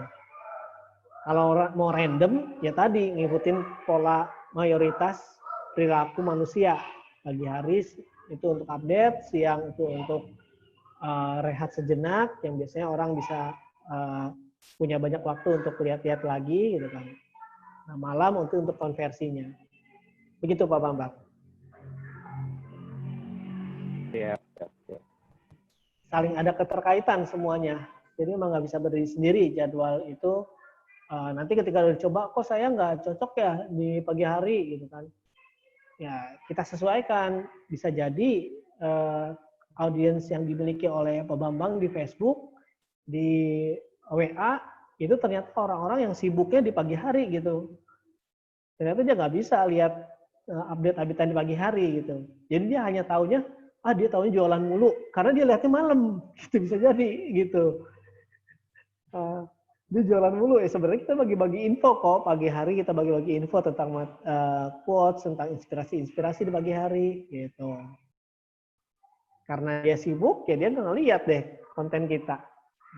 Kalau mau random, ya tadi ngikutin pola mayoritas perilaku manusia. Pagi hari itu untuk update, siang itu untuk rehat sejenak, yang biasanya orang bisa punya banyak waktu untuk lihat-lihat lagi gitu kan. Nah, malam untuk konversinya. Begitu Pak Bambang. Siap. Saling ada keterkaitan semuanya. Jadi memang nggak bisa berdiri sendiri jadwal itu. Nanti ketika udah dicoba, kok saya nggak cocok ya di pagi hari gitu kan. Ya kita sesuaikan. Bisa jadi audiens yang dimiliki oleh Pak Bambang di Facebook, di WA, itu ternyata orang-orang yang sibuknya di pagi hari gitu. Ternyata dia nggak bisa lihat update-updatean di pagi hari gitu. Jadi dia hanya taunya, dia taunya jualan mulu, karena dia lihatnya malam, gitu bisa jadi gitu. Dia jualan mulu, sebenarnya kita bagi-bagi info kok, pagi hari kita bagi-bagi info tentang quotes, tentang inspirasi-inspirasi di pagi hari, gitu. Karena dia sibuk, ya dia nggak lihat deh konten kita.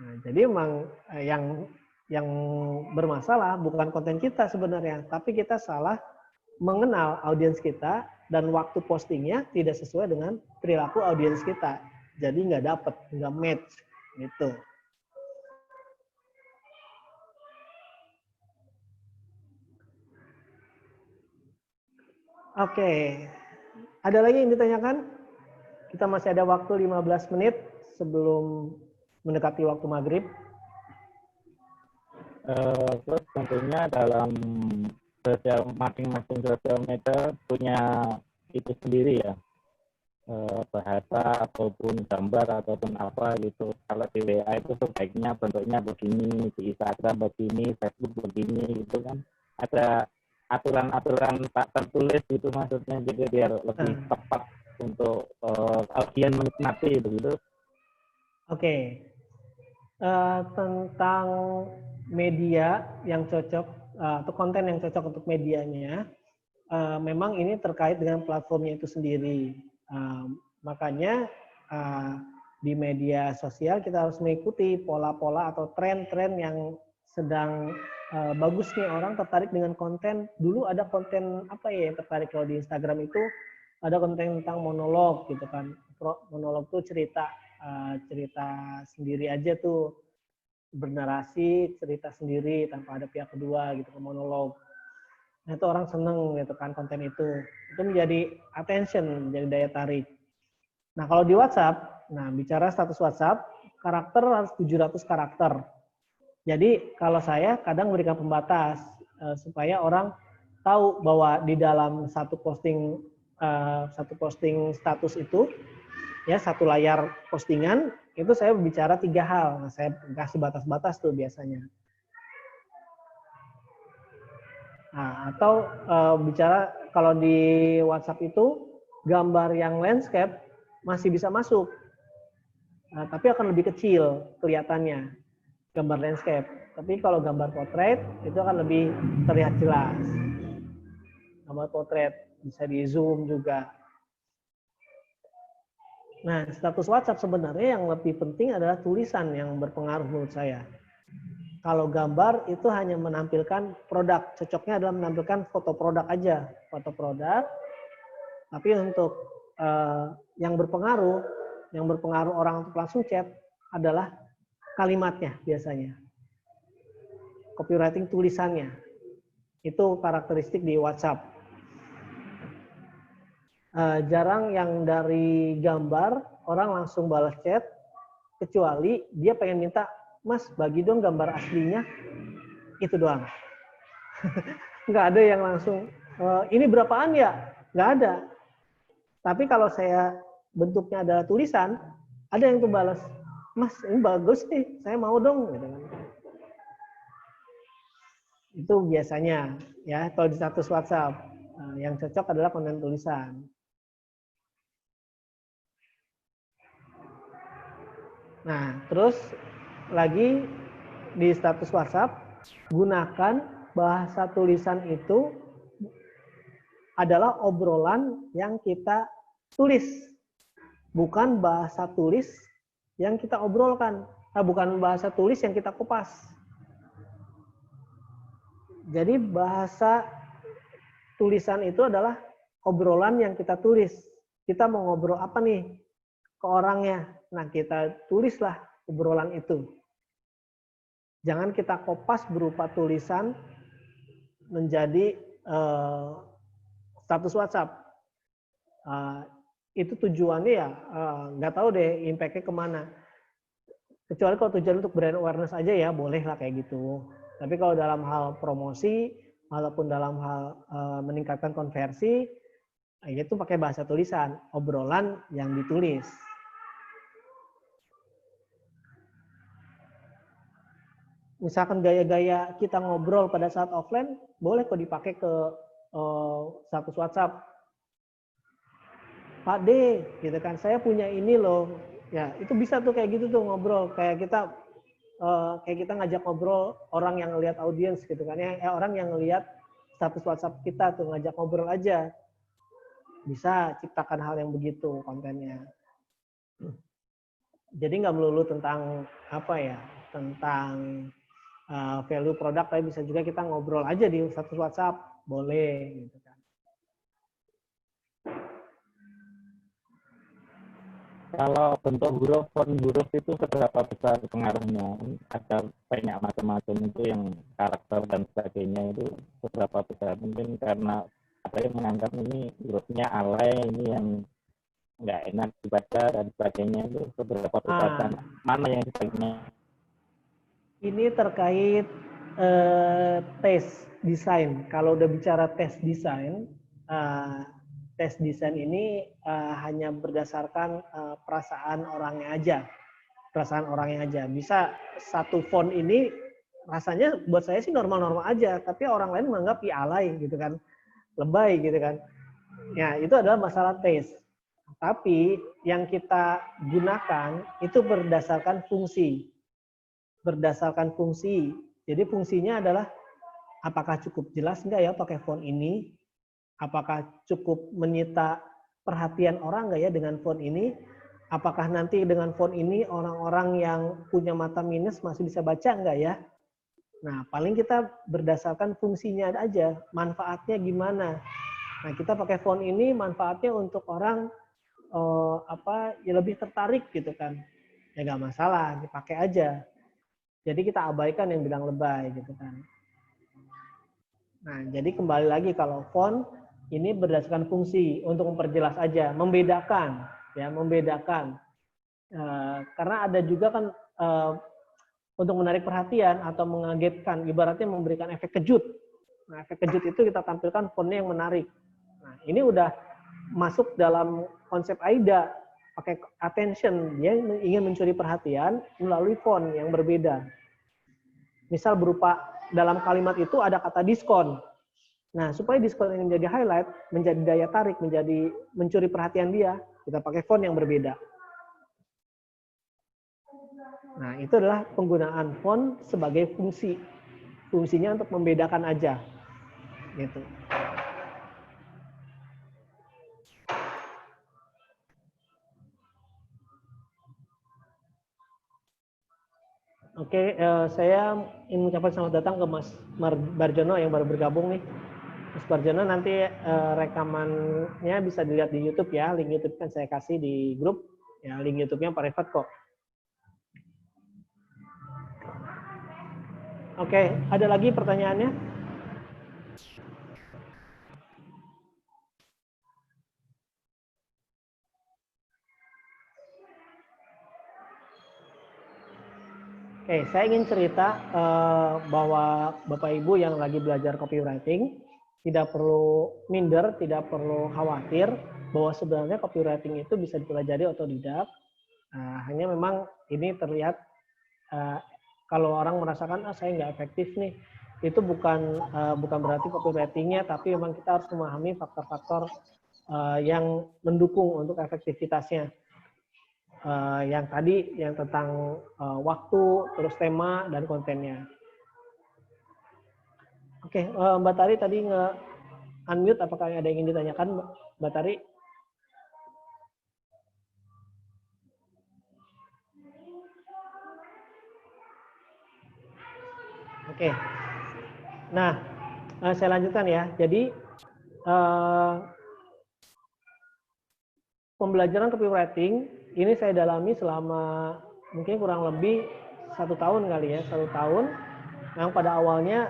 Nah, jadi emang yang yang bermasalah bukan konten kita sebenarnya, tapi kita salah mengenal audiens kita dan waktu postingnya tidak sesuai dengan perilaku audiens kita. Jadi nggak dapet, nggak match gitu. Oke, ada lagi yang ditanyakan? Kita masih ada waktu 15 menit sebelum mendekati waktu maghrib. Terus tentunya dalam masing-masing sosial media punya itu sendiri ya, bahasa ataupun gambar ataupun apa gitu. Kalau di WA itu sebaiknya bentuknya begini, di Instagram begini, Facebook begini gitu kan. Ada aturan-aturan tak tertulis gitu maksudnya, jadi biar lebih tepat untuk audiens menikmati begitu. Oke. Tentang media yang cocok atau konten yang cocok untuk medianya, memang ini terkait dengan platformnya itu sendiri. Makanya di media sosial kita harus mengikuti pola-pola atau tren-tren yang sedang bagus nih, orang tertarik dengan konten. Dulu ada konten apa ya yang tertarik, kalau di Instagram itu ada konten tentang monolog gitu kan. Monolog tuh cerita sendiri aja tuh, bernarasi cerita sendiri tanpa ada pihak kedua gitu, monolog. Nah itu orang seneng gitu kan konten itu menjadi attention, menjadi daya tarik. Nah kalau di WhatsApp, nah bicara status WhatsApp, karakter harus 700 karakter. Jadi kalau saya kadang berikan pembatas supaya orang tahu bahwa di dalam satu posting status itu, ya satu layar postingan itu saya bicara 3 hal. Nah, saya kasih batas-batas tuh biasanya. Nah, atau bicara kalau di WhatsApp itu gambar yang landscape masih bisa masuk, tapi akan lebih kecil kelihatannya gambar landscape. Tapi kalau gambar portrait itu akan lebih terlihat jelas. Gambar portrait bisa di zoom juga. Nah, status WhatsApp sebenarnya yang lebih penting adalah tulisan yang berpengaruh menurut saya. Kalau gambar itu hanya menampilkan produk, cocoknya adalah menampilkan foto produk aja, foto produk. Tapi untuk yang berpengaruh orang untuk langsung chat adalah kalimatnya biasanya. Copywriting tulisannya. Itu karakteristik di WhatsApp. Jarang yang dari gambar orang langsung balas chat, kecuali dia pengen minta, Mas bagi dong gambar aslinya, itu doang. Nggak ada yang langsung ini berapaan ya, nggak ada. Tapi kalau saya bentuknya adalah tulisan, ada yang tuh balas, Mas ini bagus nih, saya mau dong. Itu biasanya ya kalau di status WhatsApp. Yang cocok adalah konten tulisan. Nah, terus lagi di status WhatsApp, gunakan bahasa tulisan itu adalah obrolan yang kita tulis, bukan bahasa tulis yang kita obrolkan. Bukan bahasa tulis yang kita kupas. Jadi bahasa tulisan itu adalah obrolan yang kita tulis. Kita mau ngobrol apa nih ke orangnya. Nah, kita tulislah obrolan itu. Jangan kita kopas berupa tulisan menjadi status WhatsApp. Itu tujuannya ya nggak tahu deh impact-nya kemana. Kecuali kalau tujuan untuk brand awareness aja ya bolehlah kayak gitu. Tapi kalau dalam hal promosi, walaupun dalam hal meningkatkan konversi, itu pakai bahasa tulisan, obrolan yang ditulis. Misalkan gaya-gaya kita ngobrol pada saat offline, boleh kok dipakai ke status WhatsApp. Pak D, gitu kan, saya punya ini loh. Ya, itu bisa tuh kayak gitu tuh ngobrol. Kayak kita ngajak ngobrol orang yang ngelihat audiens gitu kan ya. Orang yang ngelihat status WhatsApp kita tuh ngajak ngobrol aja. Bisa ciptakan hal yang begitu kontennya. Jadi nggak melulu tentang apa ya, tentang value produk, tapi bisa juga kita ngobrol aja di status WhatsApp, boleh gitu kan. Kalau bentuk huruf, font huruf itu seberapa besar pengaruhnya? Ada banyak macam-macam itu yang karakter dan sebagainya itu seberapa besar? Mungkin karena ada yang menganggap ini hurufnya alay, ini yang nggak enak dibaca dan sebagainya, itu seberapa besar dan mana yang sebaiknya? Ini terkait tes desain. Kalau udah bicara tes desain ini hanya berdasarkan perasaan orangnya aja. Perasaan orangnya aja. Bisa satu font ini rasanya buat saya sih normal-normal aja, tapi orang lain menganggap alay gitu kan, lebay gitu kan. Ya, itu adalah masalah tes. Tapi yang kita gunakan itu berdasarkan fungsi. Berdasarkan fungsi. Jadi fungsinya adalah apakah cukup jelas enggak ya pakai font ini? Apakah cukup menyita perhatian orang nggak ya dengan font ini? Apakah nanti dengan font ini orang-orang yang punya mata minus masih bisa baca nggak ya? Nah, paling kita berdasarkan fungsinya aja, manfaatnya gimana. Nah, kita pakai font ini manfaatnya untuk orang ya lebih tertarik gitu kan. Ya nggak masalah, dipakai aja. Jadi kita abaikan yang bilang lebay gitu kan. Nah, jadi kembali lagi kalau font ini berdasarkan fungsi untuk memperjelas aja, membedakan, ya membedakan. Karena ada juga kan untuk menarik perhatian atau mengagetkan, ibaratnya memberikan efek kejut. Nah, efek kejut itu kita tampilkan fontnya yang menarik. Nah, ini udah masuk dalam konsep AIDA, pakai attention, dia ingin mencuri perhatian melalui font yang berbeda. Misal berupa dalam kalimat itu ada kata diskon. Nah, supaya diskon ini menjadi highlight, menjadi daya tarik, menjadi mencuri perhatian dia, kita pakai font yang berbeda. Nah, itu adalah penggunaan font sebagai fungsi. Fungsinya untuk membedakan aja. Gitu. Oke, saya ingin mengucapkan selamat datang ke Mas Barjono yang baru bergabung nih. Mas Barjono nanti rekamannya bisa dilihat di YouTube ya. Link YouTube kan saya kasih di grup. Ya, link YouTube-nya private kok. Oke, ada lagi pertanyaannya? Oke, saya ingin cerita bahwa Bapak Ibu yang lagi belajar copywriting tidak perlu minder, tidak perlu khawatir bahwa sebenarnya copywriting itu bisa dipelajari otodidak. Hanya memang ini terlihat kalau orang merasakan saya nggak efektif nih, itu bukan berarti copywritingnya, tapi memang kita harus memahami faktor-faktor yang mendukung untuk efektivitasnya. Yang tadi yang tentang waktu, terus tema dan kontennya. Oke, Mbak Tari tadi nge-unmute, apakah ada yang ingin ditanyakan, Mbak Tari? Oke. Nah, saya lanjutkan ya. Jadi pembelajaran copywriting ini saya dalami selama mungkin kurang lebih 1 tahun kali ya, 1 tahun. Yang pada awalnya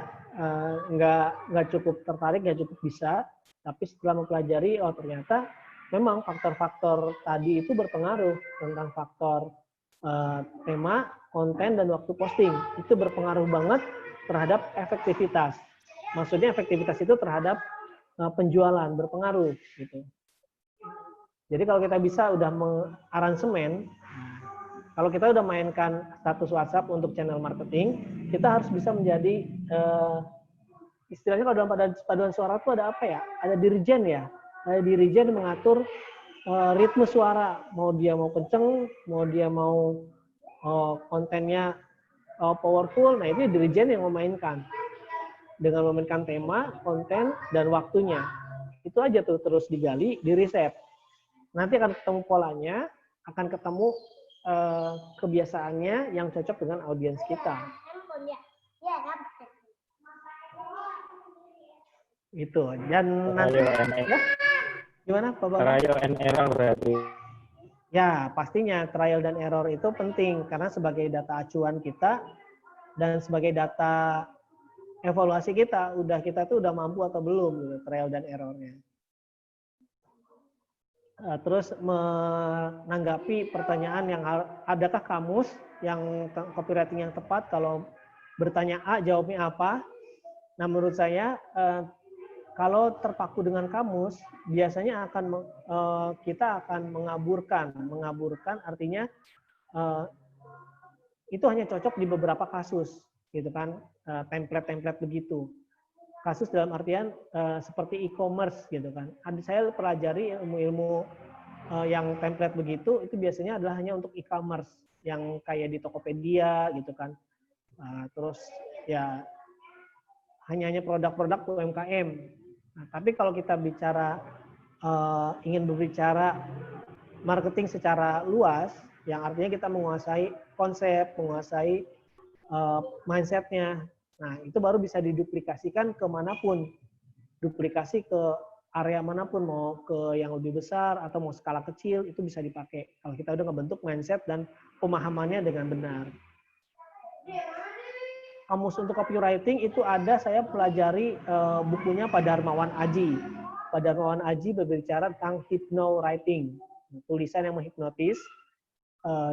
nggak cukup tertarik, nggak cukup bisa, tapi setelah mempelajari, oh ternyata memang faktor-faktor tadi itu berpengaruh tentang faktor tema, konten, dan waktu posting. Itu berpengaruh banget terhadap efektivitas. Maksudnya efektivitas itu terhadap penjualan, berpengaruh gitu. Jadi kalau kita bisa udah mengaransemen, kalau kita udah mainkan status WhatsApp untuk channel marketing, kita harus bisa menjadi istilahnya kalau dalam paduan suara itu ada apa ya? Ada dirijen ya. Ada dirijen mengatur ritme suara, mau dia mau kenceng, mau dia mau kontennya powerful. Nah, itu dirijen yang memainkan. Dengan memainkan tema, konten, dan waktunya. Itu aja tuh terus digali, diriset. Nanti akan ketemu polanya, akan ketemu kebiasaannya yang cocok dengan audiens kita. Gitu. Dan nanti ya, gimana Pak Bambang? Trial and error berarti. Ya, pastinya trial dan error itu penting karena sebagai data acuan kita dan sebagai data evaluasi kita tuh udah mampu atau belum gitu, trial dan errornya. Terus menanggapi pertanyaan yang adakah kamus yang copywriting yang tepat kalau bertanya A jawabnya apa? Nah, menurut saya kalau terpaku dengan kamus biasanya kita akan mengaburkan artinya itu hanya cocok di beberapa kasus gitu kan, template begitu. Kasus dalam artian seperti e-commerce gitu kan. Saya pelajari ilmu-ilmu yang template begitu itu biasanya adalah hanya untuk e-commerce yang kayak di Tokopedia gitu kan. Terus ya hanya produk-produk UMKM. Nah, tapi kalau kita ingin berbicara marketing secara luas, yang artinya kita menguasai konsep, menguasai mindset-nya. Nah, itu baru bisa diduplikasikan kemanapun. Duplikasi ke area manapun, mau ke yang lebih besar atau mau skala kecil, itu bisa dipakai. Kalau kita udah ngebentuk mindset dan pemahamannya dengan benar. Kamus untuk copywriting itu ada, saya pelajari bukunya Pak Darmawan Aji. Pak Darmawan Aji berbicara tentang hypnowriting, tulisan yang menghipnotis.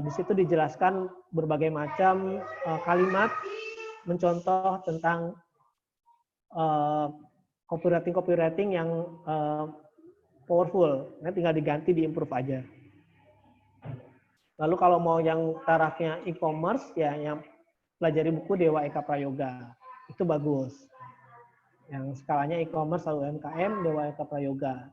Di situ dijelaskan berbagai macam kalimat mencontoh tentang copywriting yang powerful. Nah, tinggal diganti, diimprove aja. Lalu kalau mau yang tarafnya e-commerce, ya yang pelajari buku Dewa Eka Prayoga. Itu bagus. Yang skalanya e-commerce atau UMKM, Dewa Eka Prayoga.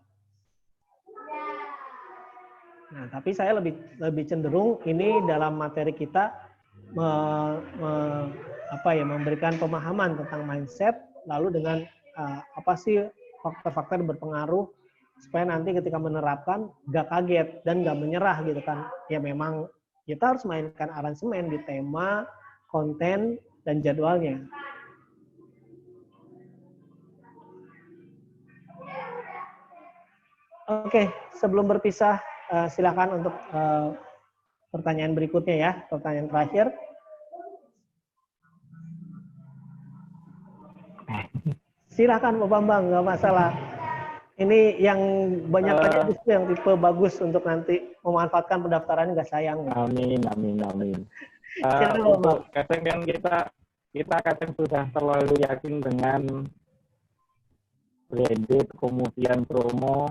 Nah, tapi saya lebih cenderung ini dalam materi kita memberikan pemahaman tentang mindset, lalu dengan apa sih faktor-faktor yang berpengaruh supaya nanti ketika menerapkan gak kaget dan gak menyerah gitu kan. Ya memang kita harus mainkan aransemen di tema, konten, dan jadwalnya. Oke, sebelum berpisah silakan untuk pertanyaan berikutnya ya, pertanyaan terakhir. Silakan Pak Bambang, nggak masalah. Ini yang banyak tanya justru yang tipe bagus untuk nanti memanfaatkan pendaftaran, nggak sayang. Amin. Kadang kan kita kadang sudah terlalu yakin dengan branded, kemudian promo,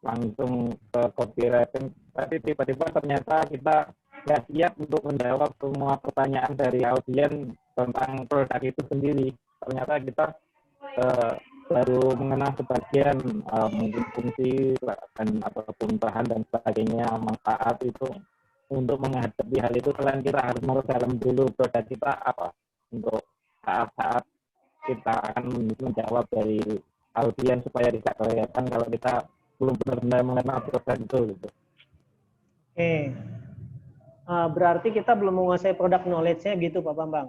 langsung ke copywriting, tapi tiba-tiba ternyata kita nggak siap untuk menjawab semua pertanyaan dari audiens tentang produk itu sendiri. Ternyata kita baru mengenal sebagian mungkin fungsi dan ataupun bahan dan sebagainya, manfaat itu. Untuk menghadapi hal itu selain kita harus memperdalam dulu produk kita apa untuk saat-saat kita akan menjawab dari audiens supaya tidak kelihatan kalau kita belum benar-benar mengenal produk itu gitu. Oke. Berarti kita belum menguasai produk knowledge-nya gitu Pak Bambang.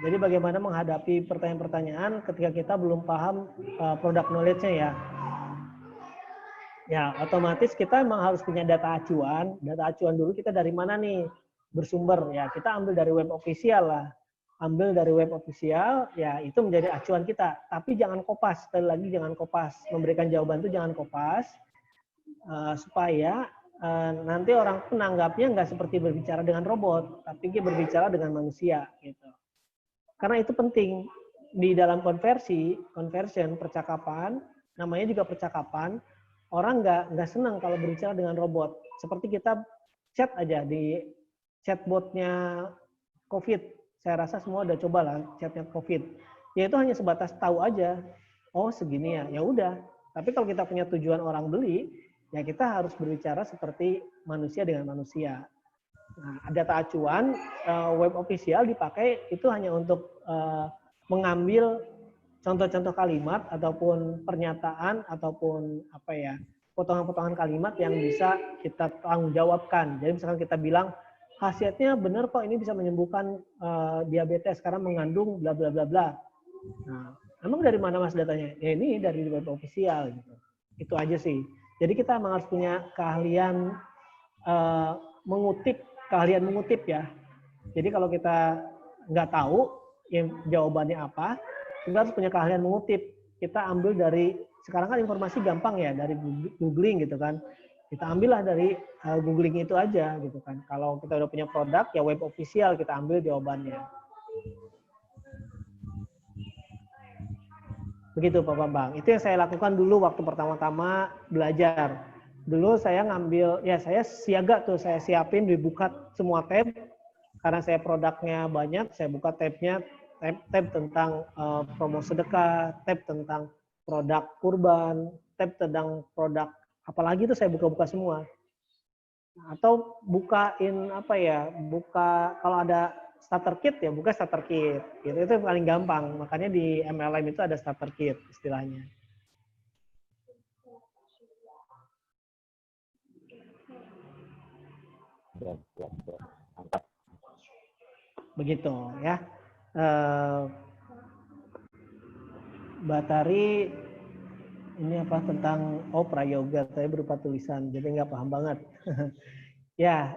Jadi bagaimana menghadapi pertanyaan-pertanyaan ketika kita belum paham produk knowledge-nya ya. Ya, otomatis kita memang harus punya data acuan. Data acuan dulu kita dari mana nih bersumber ya. Kita ambil dari web official lah. Ambil dari web official, ya itu menjadi acuan kita. Tapi jangan kopas, sekali lagi jangan kopas. Memberikan jawaban itu jangan kopas. Supaya nanti orang menanggapnya nggak seperti berbicara dengan robot, tapi dia berbicara dengan manusia gitu. Karena itu penting di dalam conversion, percakapan, namanya juga percakapan. Orang nggak senang kalau berbicara dengan robot. Seperti kita chat aja di chatbotnya COVID. Saya rasa semua udah coba lah chatnya COVID. Ya itu hanya sebatas tahu aja. Oh segini ya, ya udah. Tapi kalau kita punya tujuan orang beli, ya kita harus berbicara seperti manusia dengan manusia. Nah, data acuan web official dipakai itu hanya untuk mengambil contoh-contoh kalimat ataupun pernyataan ataupun apa ya, potongan-potongan kalimat yang bisa kita tanggung jawabkan. Jadi misalkan kita bilang khasiatnya benar kok ini bisa menyembuhkan diabetes karena mengandung bla bla bla bla. Nah, emang dari mana Mas datanya? Ya ini dari web official gitu. Itu aja sih. Jadi kita memang harus punya keahlian keahlian mengutip ya. Jadi kalau kita nggak tahu jawabannya apa, kita harus punya keahlian mengutip. Kita ambil dari, sekarang kan informasi gampang ya, dari googling gitu kan. Kita ambillah dari googling itu aja gitu kan. Kalau kita udah punya produk, ya web official kita ambil jawabannya. Begitu Pak Bambang. Itu yang saya lakukan dulu waktu pertama-tama belajar. Dulu saya ngambil, ya saya siaga tuh, saya siapin dibuka semua tab. Karena saya produknya banyak, saya buka tabnya, tab tentang promo sedekah, tab tentang produk kurban, tab tentang produk apalagi itu saya buka-buka semua. Atau bukain apa ya, buka kalau ada starter kit ya buka starter kit. Gitu, itu yang paling gampang. Makanya di MLM itu ada starter kit istilahnya. Begitu ya. Mbak Tari ini apa tentang prayoga, saya berupa tulisan, jadi nggak paham banget. Ya,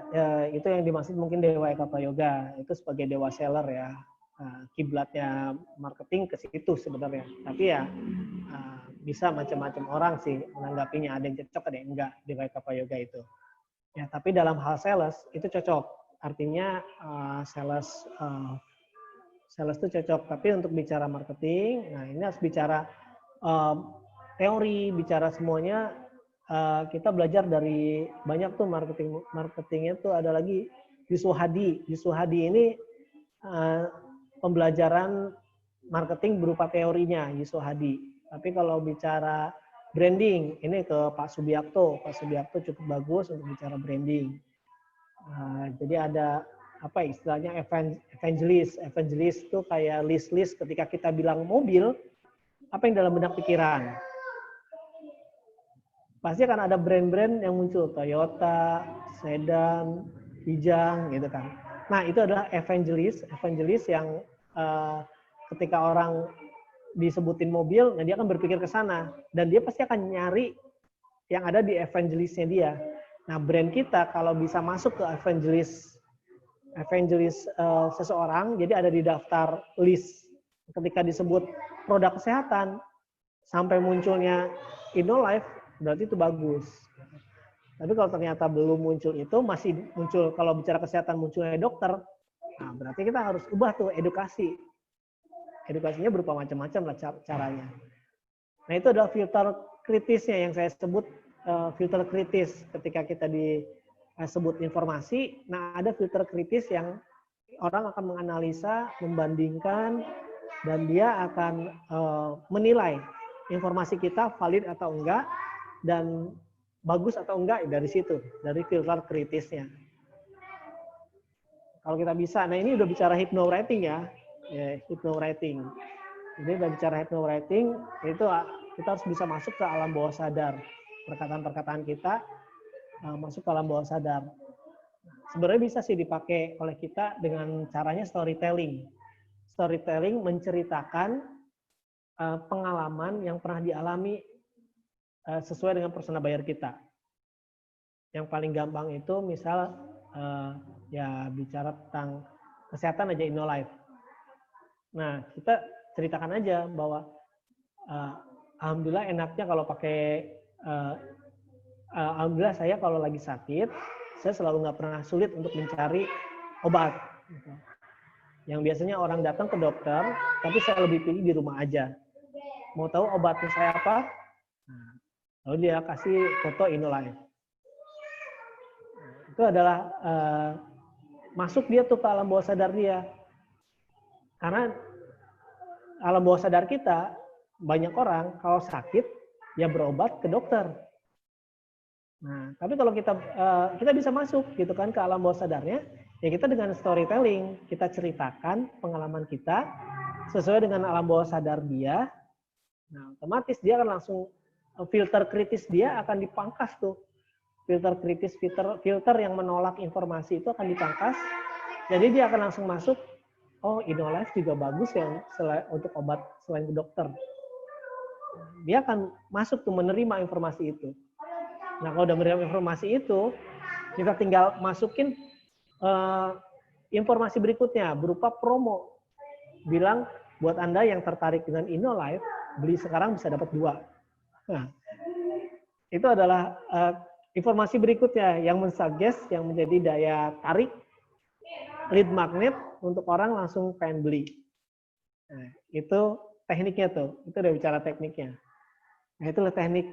itu yang dimaksud mungkin Dewa Eka Prayoga, itu sebagai dewa seller ya. Kiblatnya marketing ke situ sebenarnya. Tapi ya bisa macam-macam orang sih menanggapinya, ada yang cocok, ada yang enggak Dewa Eka Prayoga itu. Ya, tapi dalam hal sales itu cocok. Artinya sales itu cocok. Tapi untuk bicara marketing, nah ini harus bicara teori, bicara semuanya, kita belajar dari banyak tuh marketingnya tuh ada lagi Yusuf Hadi. Yusuf Hadi ini pembelajaran marketing berupa teorinya Yusuf Hadi. Tapi kalau bicara branding, ini ke Pak Subiakto. Pak Subiakto cukup bagus untuk bicara branding. Jadi ada apa istilahnya evangelis. Evangelis itu kayak list ketika kita bilang mobil, apa yang dalam benak pikiran? Pasti akan ada brand-brand yang muncul, Toyota, sedan, Kijang, gitu kan. Nah, itu adalah evangelis yang ketika orang disebutin mobil, nah dia akan berpikir ke sana. Dan dia pasti akan nyari yang ada di evangelisnya dia. Nah, brand kita kalau bisa masuk ke evangelis seseorang, jadi ada di daftar list. Ketika disebut produk kesehatan, sampai munculnya InnoLife, berarti itu bagus. Tapi kalau ternyata belum muncul itu, masih muncul, kalau bicara kesehatan munculnya dokter, nah berarti kita harus ubah tuh edukasi. Edukasinya berupa macam-macam lah caranya. Nah itu adalah filter kritisnya yang saya sebut filter kritis. Ketika kita disebut informasi, nah ada filter kritis yang orang akan menganalisa, membandingkan, dan dia akan menilai informasi kita valid atau enggak, dan bagus atau enggak dari situ, dari filter kritisnya. Kalau kita bisa, nah ini udah bicara hypnowriting ya, hypnowriting. Jadi udah bicara hypnowriting, itu kita harus bisa masuk ke alam bawah sadar. Perkataan-perkataan kita masuk ke alam bawah sadar. Sebenarnya bisa sih dipakai oleh kita dengan caranya storytelling. Storytelling menceritakan pengalaman yang pernah dialami sesuai dengan persona buyer kita. Yang paling gampang itu misal ya bicara tentang kesehatan aja InnoLife. Nah, kita ceritakan aja bahwa alhamdulillah enaknya kalau pakai alhamdulillah saya kalau lagi sakit, saya selalu nggak pernah sulit untuk mencari obat. Yang biasanya orang datang ke dokter, tapi saya lebih pilih di rumah aja. Mau tahu obatnya saya apa? Lalu dia kasih foto InnoLife. Itu adalah masuk dia tuh ke alam bawah sadar dia. Karena alam bawah sadar kita, banyak orang kalau sakit, ya berobat ke dokter. Nah, tapi kalau kita bisa masuk gitu kan ke alam bawah sadarnya, ya kita dengan storytelling, kita ceritakan pengalaman kita sesuai dengan alam bawah sadar dia. Nah, otomatis dia akan langsung filter kritis dia akan dipangkas tuh. filter kritis, filter yang menolak informasi itu akan dipangkas. Jadi dia akan langsung masuk, oh InnoLife juga bagus ya untuk obat selain ke dokter. Dia akan masuk tuh menerima informasi itu. Nah kalau udah menerima informasi itu, kita tinggal masukin informasi berikutnya berupa promo. Bilang buat Anda yang tertarik dengan InnoLife, beli sekarang bisa dapat 2. Nah, itu adalah informasi berikutnya yang mensuggest, yang menjadi daya tarik, lead magnet untuk orang langsung pengen beli. Nah, itu tekniknya tuh, itu udah bicara tekniknya. Nah, itulah teknik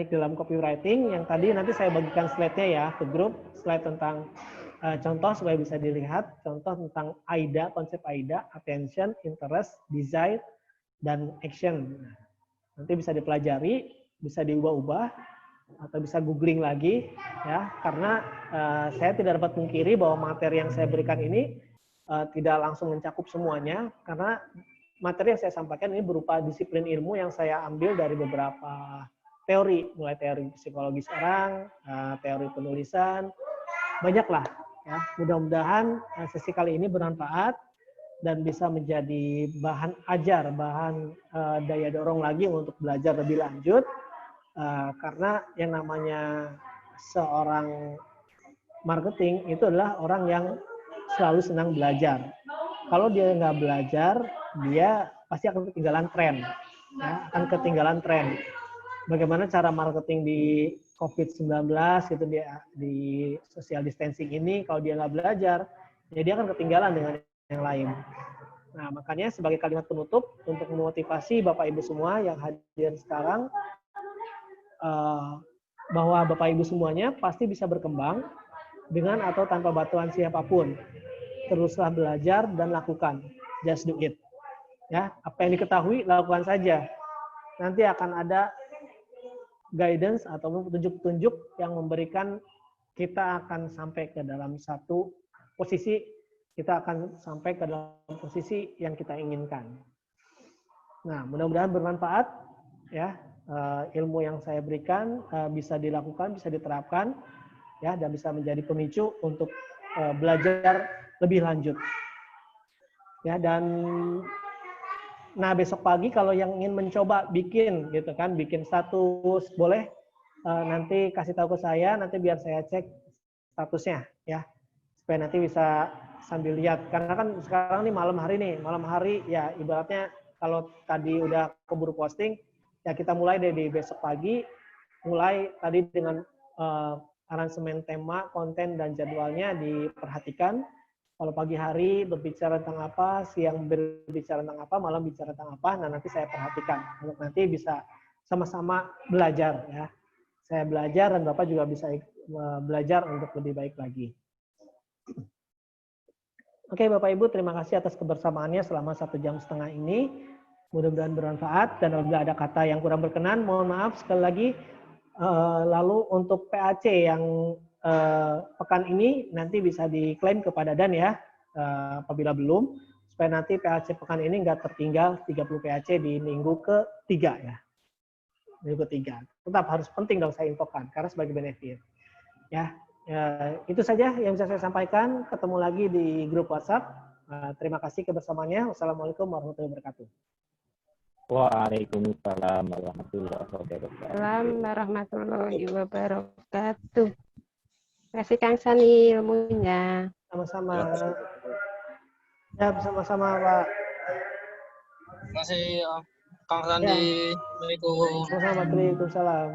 dalam copywriting yang tadi nanti saya bagikan slide-nya ya ke grup, slide tentang contoh supaya bisa dilihat, contoh tentang AIDA, konsep AIDA, attention, interest, desire, dan action. Nah, nanti bisa dipelajari, bisa diubah-ubah, atau bisa googling lagi ya, karena saya tidak dapat pungkiri bahwa materi yang saya berikan ini tidak langsung mencakup semuanya, karena materi yang saya sampaikan ini berupa disiplin ilmu yang saya ambil dari beberapa teori, mulai teori psikologis orang, teori penulisan, banyaklah ya. Mudah-mudahan sesi kali ini bermanfaat dan bisa menjadi bahan ajar, bahan daya dorong lagi untuk belajar lebih lanjut. Karena yang namanya seorang marketing itu adalah orang yang selalu senang belajar. Kalau dia nggak belajar, dia pasti akan ketinggalan tren. Ya, akan ketinggalan tren. Bagaimana cara marketing di COVID-19 gitu, di social distancing ini, kalau dia nggak belajar, ya dia akan ketinggalan dengan yang lain. Nah, makanya sebagai kalimat penutup untuk memotivasi Bapak Ibu semua yang hadir sekarang, bahwa Bapak Ibu semuanya pasti bisa berkembang dengan atau tanpa bantuan siapapun. Teruslah belajar dan lakukan. Just do it. Ya, apa yang diketahui lakukan saja. Nanti akan ada guidance atau petunjuk-petunjuk yang memberikan kita akan sampai ke dalam satu posisi, kita akan sampai ke dalam posisi yang kita inginkan. Nah, mudah-mudahan bermanfaat ya. Ilmu yang saya berikan bisa dilakukan, bisa diterapkan ya, dan bisa menjadi pemicu untuk belajar lebih lanjut. Ya, dan nah besok pagi kalau yang ingin mencoba bikin gitu kan, bikin status boleh nanti kasih tahu ke saya, nanti biar saya cek statusnya ya. Supaya nanti bisa sambil lihat, karena kan sekarang nih malam hari ya ibaratnya kalau tadi udah keburu posting, ya kita mulai dari besok pagi, mulai tadi dengan aransemen tema, konten, dan jadwalnya diperhatikan. Kalau pagi hari berbicara tentang apa, siang berbicara tentang apa, malam bicara tentang apa, nah nanti saya perhatikan. Untuk nanti bisa sama-sama belajar ya. Saya belajar dan Bapak juga bisa belajar untuk lebih baik lagi. Oke Bapak Ibu, terima kasih atas kebersamaannya selama 1,5 jam ini. Mudah-mudahan bermanfaat, dan apabila ada kata yang kurang berkenan, mohon maaf sekali lagi. Lalu untuk PAC yang pekan ini nanti bisa diklaim kepada Dan ya, apabila belum, supaya nanti PAC pekan ini nggak tertinggal 30 PAC di minggu ketiga ya. Minggu ketiga. Tetap harus penting dong saya infokan, karena sebagai benefit. Ya, itu saja yang bisa saya sampaikan. Ketemu lagi di grup WhatsApp. Terima kasih kebersamaannya. Wassalamualaikum warahmatullahi wabarakatuh. Waalaikumsalam warahmatullahi wabarakatuh. Assalamualaikum warahmatullahi wabarakatuh. Terima kasih Kang Sani ilmunya. Sama-sama. Ya, sama-sama Pak. Terima kasih Kang Sandi. Assalamualaikum. Sama-sama. Waalaikumsalam.